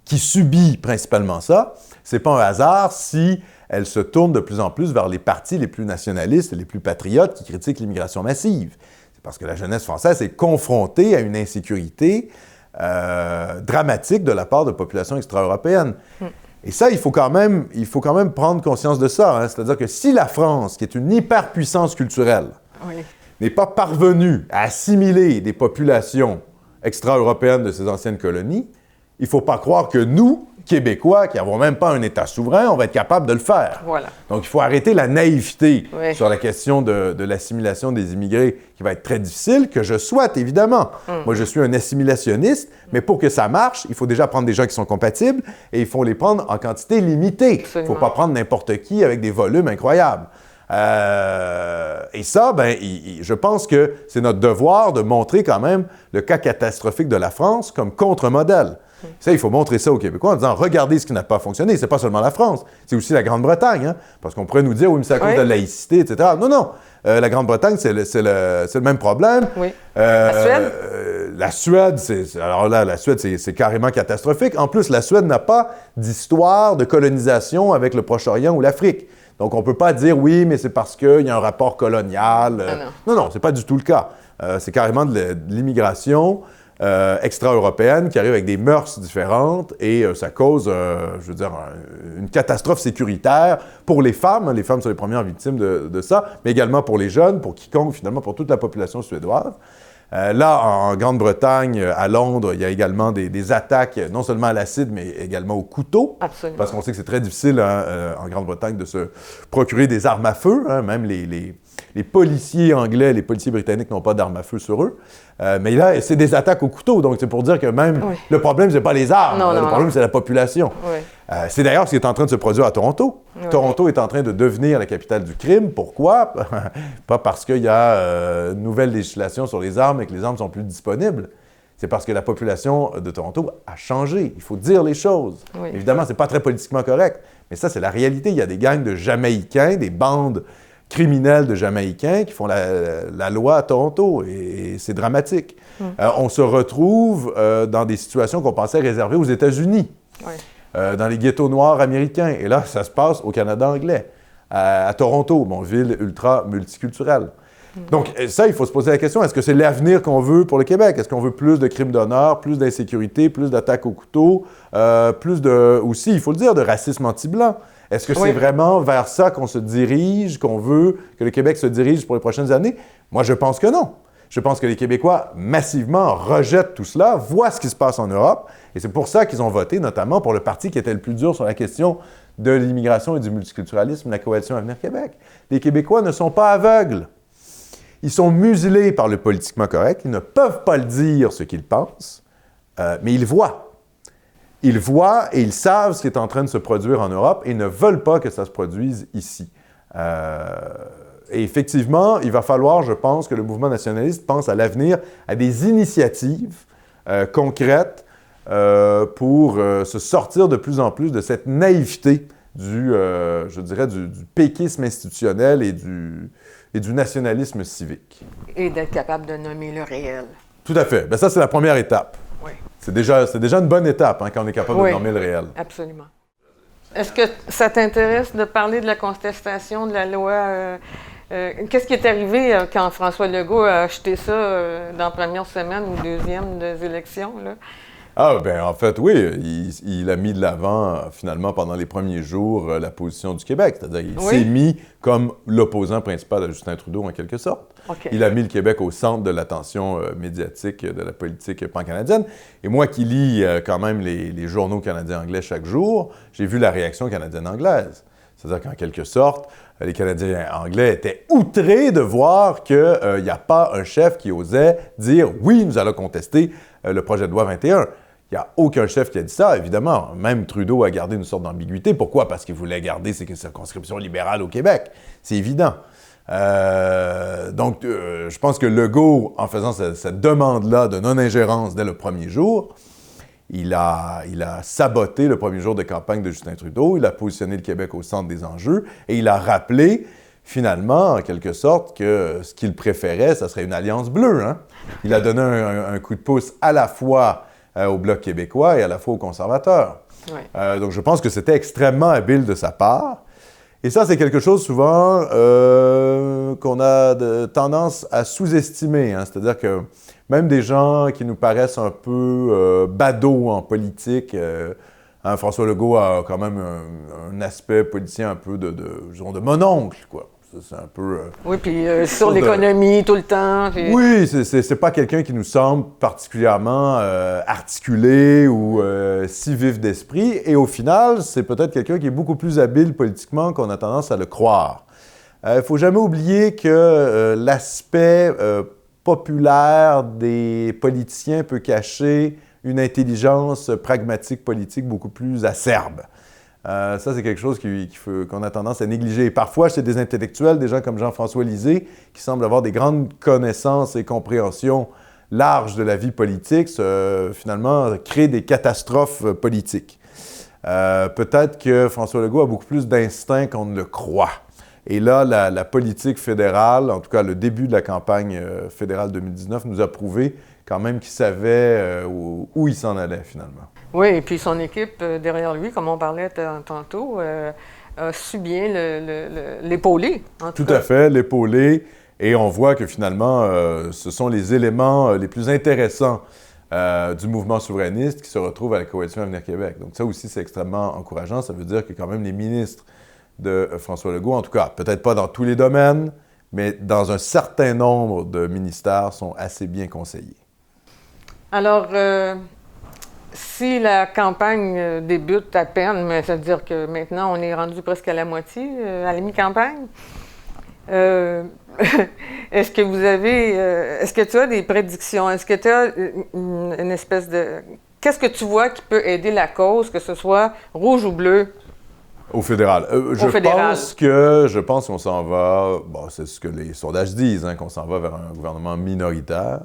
qui subit principalement ça, c'est pas un hasard si elle se tourne de plus en plus vers les partis les plus nationalistes et les plus patriotes qui critiquent l'immigration massive. C'est parce que la jeunesse française est confrontée à une insécurité dramatique de la part de populations extra-européennes. Et ça, il faut quand même prendre conscience de ça. C'est-à-dire que si la France, qui est une hyperpuissance culturelle, n'est pas parvenue à assimiler des populations extra-européennes de ces anciennes colonies, il ne faut pas croire que nous, Québécois, qui n'avons même pas un État souverain, on va être capable de le faire. Voilà. Donc, il faut arrêter la naïveté sur la question de l'assimilation des immigrés, qui va être très difficile, que je souhaite, évidemment. Moi, je suis un assimilationniste, mais pour que ça marche, il faut déjà prendre des gens qui sont compatibles et il faut les prendre en quantité limitée. Il ne faut pas prendre n'importe qui avec des volumes incroyables. Et ça, je pense que c'est notre devoir de montrer quand même le cas catastrophique de la France comme contre-modèle. Ça, il faut montrer ça aux Québécois en disant « Regardez ce qui n'a pas fonctionné. » C'est pas seulement la France, c'est aussi la Grande-Bretagne. Parce qu'on pourrait nous dire « Oui, mais c'est à cause de la laïcité, etc. » Non. La Grande-Bretagne, c'est le même problème. Oui. La Suède? La Suède, alors là, la Suède, c'est carrément catastrophique. En plus, la Suède n'a pas d'histoire de colonisation avec le Proche-Orient ou l'Afrique. Donc, on ne peut pas dire « Oui, mais c'est parce qu'il y a un rapport colonial. » Non, c'est pas du tout le cas. C'est carrément de l'immigration extra-européenne qui arrive avec des mœurs différentes et ça cause, une catastrophe sécuritaire pour les femmes. Les femmes sont les premières victimes de ça, mais également pour les jeunes, pour quiconque, finalement, pour toute la population suédoise. Là, en Grande-Bretagne, à Londres, il y a également des attaques, non seulement à l'acide, mais également au couteau. Absolument. Parce qu'on sait que c'est très difficile en Grande-Bretagne de se procurer des armes à feu. Même les policiers anglais, les policiers britanniques n'ont pas d'armes à feu sur eux. Mais là, c'est des attaques au couteau. Donc, c'est pour dire que même le problème, c'est pas les armes. Le problème, c'est la population. C'est d'ailleurs ce qui est en train de se produire à Toronto. Toronto est en train de devenir la capitale du crime. Pourquoi? Pas parce qu'il y a une nouvelle législation sur les armes et que les armes sont plus disponibles. C'est parce que la population de Toronto a changé. Il faut dire les choses. Évidemment, c'est pas très politiquement correct, mais ça, c'est la réalité. Il y a des gangs de Jamaïcains, des bandes criminels de Jamaïcains qui font la loi à Toronto et c'est dramatique. On se retrouve dans des situations qu'on pensait réservées aux États-Unis, dans les ghettos noirs américains. Et là, ça se passe au Canada anglais, à Toronto, ville ultra multiculturelle. Donc ça, il faut se poser la question, est-ce que c'est l'avenir qu'on veut pour le Québec? Est-ce qu'on veut plus de crimes d'honneur, plus d'insécurité, plus d'attaques au couteau, plus de, aussi, il faut le dire, de racisme anti-blanc? Est-ce que c'est vraiment vers ça qu'on se dirige, qu'on veut que le Québec se dirige pour les prochaines années? Moi, je pense que non. Je pense que les Québécois, massivement, rejettent tout cela, voient ce qui se passe en Europe, et c'est pour ça qu'ils ont voté, notamment pour le parti qui était le plus dur sur la question de l'immigration et du multiculturalisme, la Coalition Avenir Québec. Les Québécois ne sont pas aveugles. Ils sont muselés par le politiquement correct. Ils ne peuvent pas le dire ce qu'ils pensent, mais ils voient. Ils voient et ils savent ce qui est en train de se produire en Europe et ne veulent pas que ça se produise ici. Et effectivement, il va falloir, je pense, que le mouvement nationaliste pense à l'avenir, à des initiatives concrètes pour se sortir de plus en plus de cette naïveté je dirais, du péquisme institutionnel et du nationalisme civique. Et d'être capable de nommer le réel. Tout à fait. Bien, ça, c'est la première étape. Oui. C'est déjà une bonne étape quand on est capable de nommer le réel. Absolument. Est-ce que ça t'intéresse de parler de la contestation de la loi? Qu'est-ce qui est arrivé quand François Legault a acheté ça dans la première semaine ou deuxième des élections, là? Ah, bien, en fait, oui. Il a mis de l'avant, finalement, pendant les premiers jours, la position du Québec. C'est-à-dire qu'il s'est mis comme l'opposant principal à Justin Trudeau, en quelque sorte. Okay. Il a mis le Québec au centre de l'attention médiatique de la politique pan-canadienne. Et moi qui lis quand même les journaux canadiens-anglais chaque jour, j'ai vu la réaction canadienne-anglaise. C'est-à-dire qu'en quelque sorte, les Canadiens anglais étaient outrés de voir qu'il n'y a pas un chef qui osait dire « Oui, nous allons contester le projet de loi 21 ». Il n'y a aucun chef qui a dit ça, évidemment. Même Trudeau a gardé une sorte d'ambiguïté. Pourquoi? Parce qu'il voulait garder ses circonscriptions libérales au Québec. C'est évident. Donc, je pense que Legault, en faisant cette demande-là de non-ingérence dès le premier jour, il a saboté le premier jour de campagne de Justin Trudeau, il a positionné le Québec au centre des enjeux et il a rappelé, finalement, en quelque sorte, que ce qu'il préférait, ça serait une alliance bleue. Hein? Il a donné un coup de pouce à la fois au Bloc québécois et à la fois aux conservateurs. Oui. Donc, je pense que c'était extrêmement habile de sa part. Et ça, c'est quelque chose souvent qu'on a tendance à sous-estimer. Hein? C'est-à-dire que même des gens qui nous paraissent un peu badauds en politique, François Legault a quand même un aspect politicien un peu de mononcle, quoi. C'est un peu... oui, puis sur l'économie tout le temps. Puis... Oui, c'est pas quelqu'un qui nous semble particulièrement articulé ou si vif d'esprit. Et au final, c'est peut-être quelqu'un qui est beaucoup plus habile politiquement qu'on a tendance à le croire. Il faut jamais oublier que l'aspect populaire des politiciens peut cacher une intelligence pragmatique politique beaucoup plus acerbe. Ça, c'est quelque chose qu'on a tendance à négliger. Et parfois, chez des intellectuels, des gens comme Jean-François Lisée, qui semblent avoir des grandes connaissances et compréhensions larges de la vie politique, finalement, créent des catastrophes politiques. Peut-être que François Legault a beaucoup plus d'instinct qu'on ne le croit. Et là, la politique fédérale, en tout cas le début de la campagne fédérale 2019, nous a prouvé quand même qu'il savait où il s'en allait, finalement. Oui, et puis son équipe derrière lui, comme on parlait tantôt, a su bien l'épauler. Tout à fait, l'épauler. Et on voit que finalement, ce sont les éléments les plus intéressants du mouvement souverainiste qui se retrouvent à la Coalition Avenir Québec. Donc ça aussi, c'est extrêmement encourageant. Ça veut dire que quand même les ministres de François Legault, en tout cas, peut-être pas dans tous les domaines, mais dans un certain nombre de ministères, sont assez bien conseillés. Alors, si la campagne débute à peine, mais ça veut dire que maintenant, on est rendu presque à la moitié, à la mi-campagne, est-ce que tu as des prédictions? Est-ce que tu as une espèce de... Qu'est-ce que tu vois qui peut aider la cause, que ce soit rouge ou bleu? Au fédéral. Je pense qu'on s'en va, bon, c'est ce que les sondages disent, hein, qu'on s'en va vers un gouvernement minoritaire,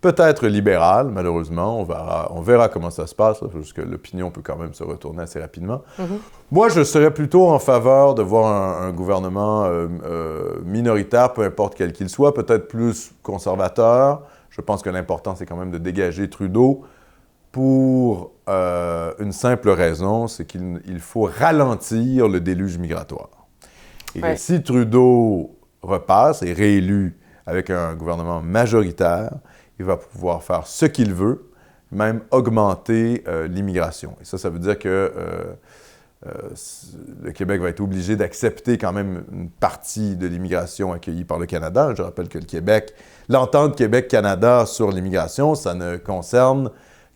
peut-être libéral, malheureusement. On verra comment ça se passe, parce que l'opinion peut quand même se retourner assez rapidement. Mm-hmm. Moi, je serais plutôt en faveur de voir un gouvernement minoritaire, peu importe quel qu'il soit, peut-être plus conservateur. Je pense que l'important, c'est quand même de dégager Trudeau pour une simple raison, c'est qu'il faut ralentir le déluge migratoire. Et si Trudeau repasse, est réélu avec un gouvernement majoritaire, il va pouvoir faire ce qu'il veut, même augmenter l'immigration. Et ça veut dire que le Québec va être obligé d'accepter quand même une partie de l'immigration accueillie par le Canada. Je rappelle que le Québec, l'entente Québec-Canada sur l'immigration, ça ne concerne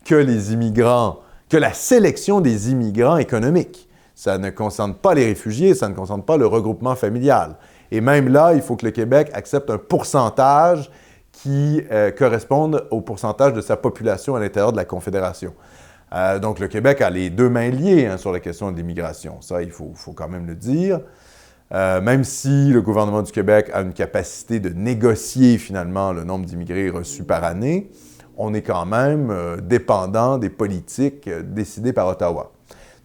que les immigrants, que la sélection des immigrants économiques. Ça ne concerne pas les réfugiés, ça ne concerne pas le regroupement familial. Et même là, il faut que le Québec accepte un pourcentage qui corresponde au pourcentage de sa population à l'intérieur de la Confédération. Donc, le Québec a les deux mains liées sur la question de l'immigration. Ça, il faut quand même le dire. Même si le gouvernement du Québec a une capacité de négocier finalement le nombre d'immigrés reçus par année, on est quand même dépendant des politiques décidées par Ottawa.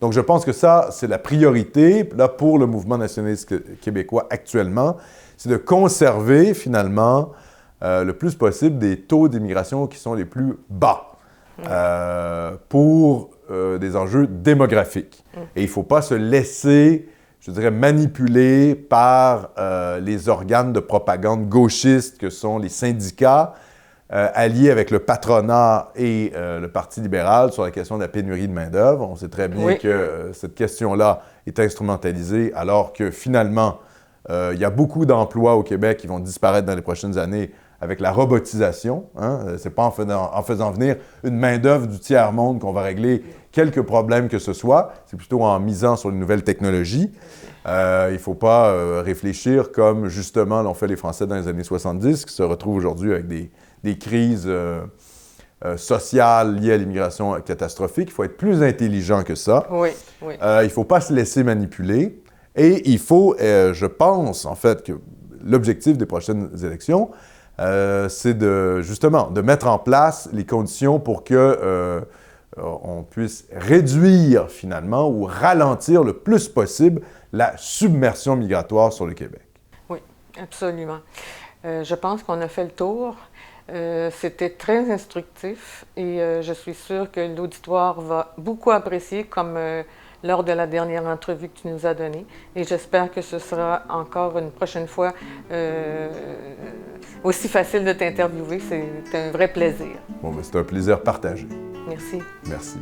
Donc, je pense que ça, c'est la priorité là, pour le mouvement nationaliste québécois actuellement, c'est de conserver finalement le plus possible des taux d'immigration qui sont les plus bas. Pour des enjeux démographiques. Et il ne faut pas se laisser, je dirais, manipuler par les organes de propagande gauchistes que sont les syndicats, alliés avec le patronat et le Parti libéral sur la question de la pénurie de main-d'œuvre. On sait très bien que cette question-là est instrumentalisée, alors que finalement, il y a beaucoup d'emplois au Québec qui vont disparaître dans les prochaines années avec la robotisation. C'est pas en faisant venir une main-d'œuvre du tiers-monde qu'on va régler quelques problèmes que ce soit. C'est plutôt en misant sur les nouvelles technologies. Il ne faut pas réfléchir comme, justement, l'ont fait les Français dans les années 70, qui se retrouvent aujourd'hui avec des crises sociales liées à l'immigration catastrophique. Il faut être plus intelligent que ça. Oui. Il ne faut pas se laisser manipuler. Et il faut, je pense, en fait, que l'objectif des prochaines élections, c'est justement de mettre en place les conditions pour que on puisse réduire finalement ou ralentir le plus possible la submersion migratoire sur le Québec. Oui, absolument. Je pense qu'on a fait le tour. C'était très instructif et je suis sûre que l'auditoire va beaucoup apprécier comme lors de la dernière entrevue que tu nous as donnée. Et j'espère que ce sera encore une prochaine fois aussi facile de t'interviewer. C'est un vrai plaisir. Bon, ben, c'est un plaisir partagé. Merci. Merci.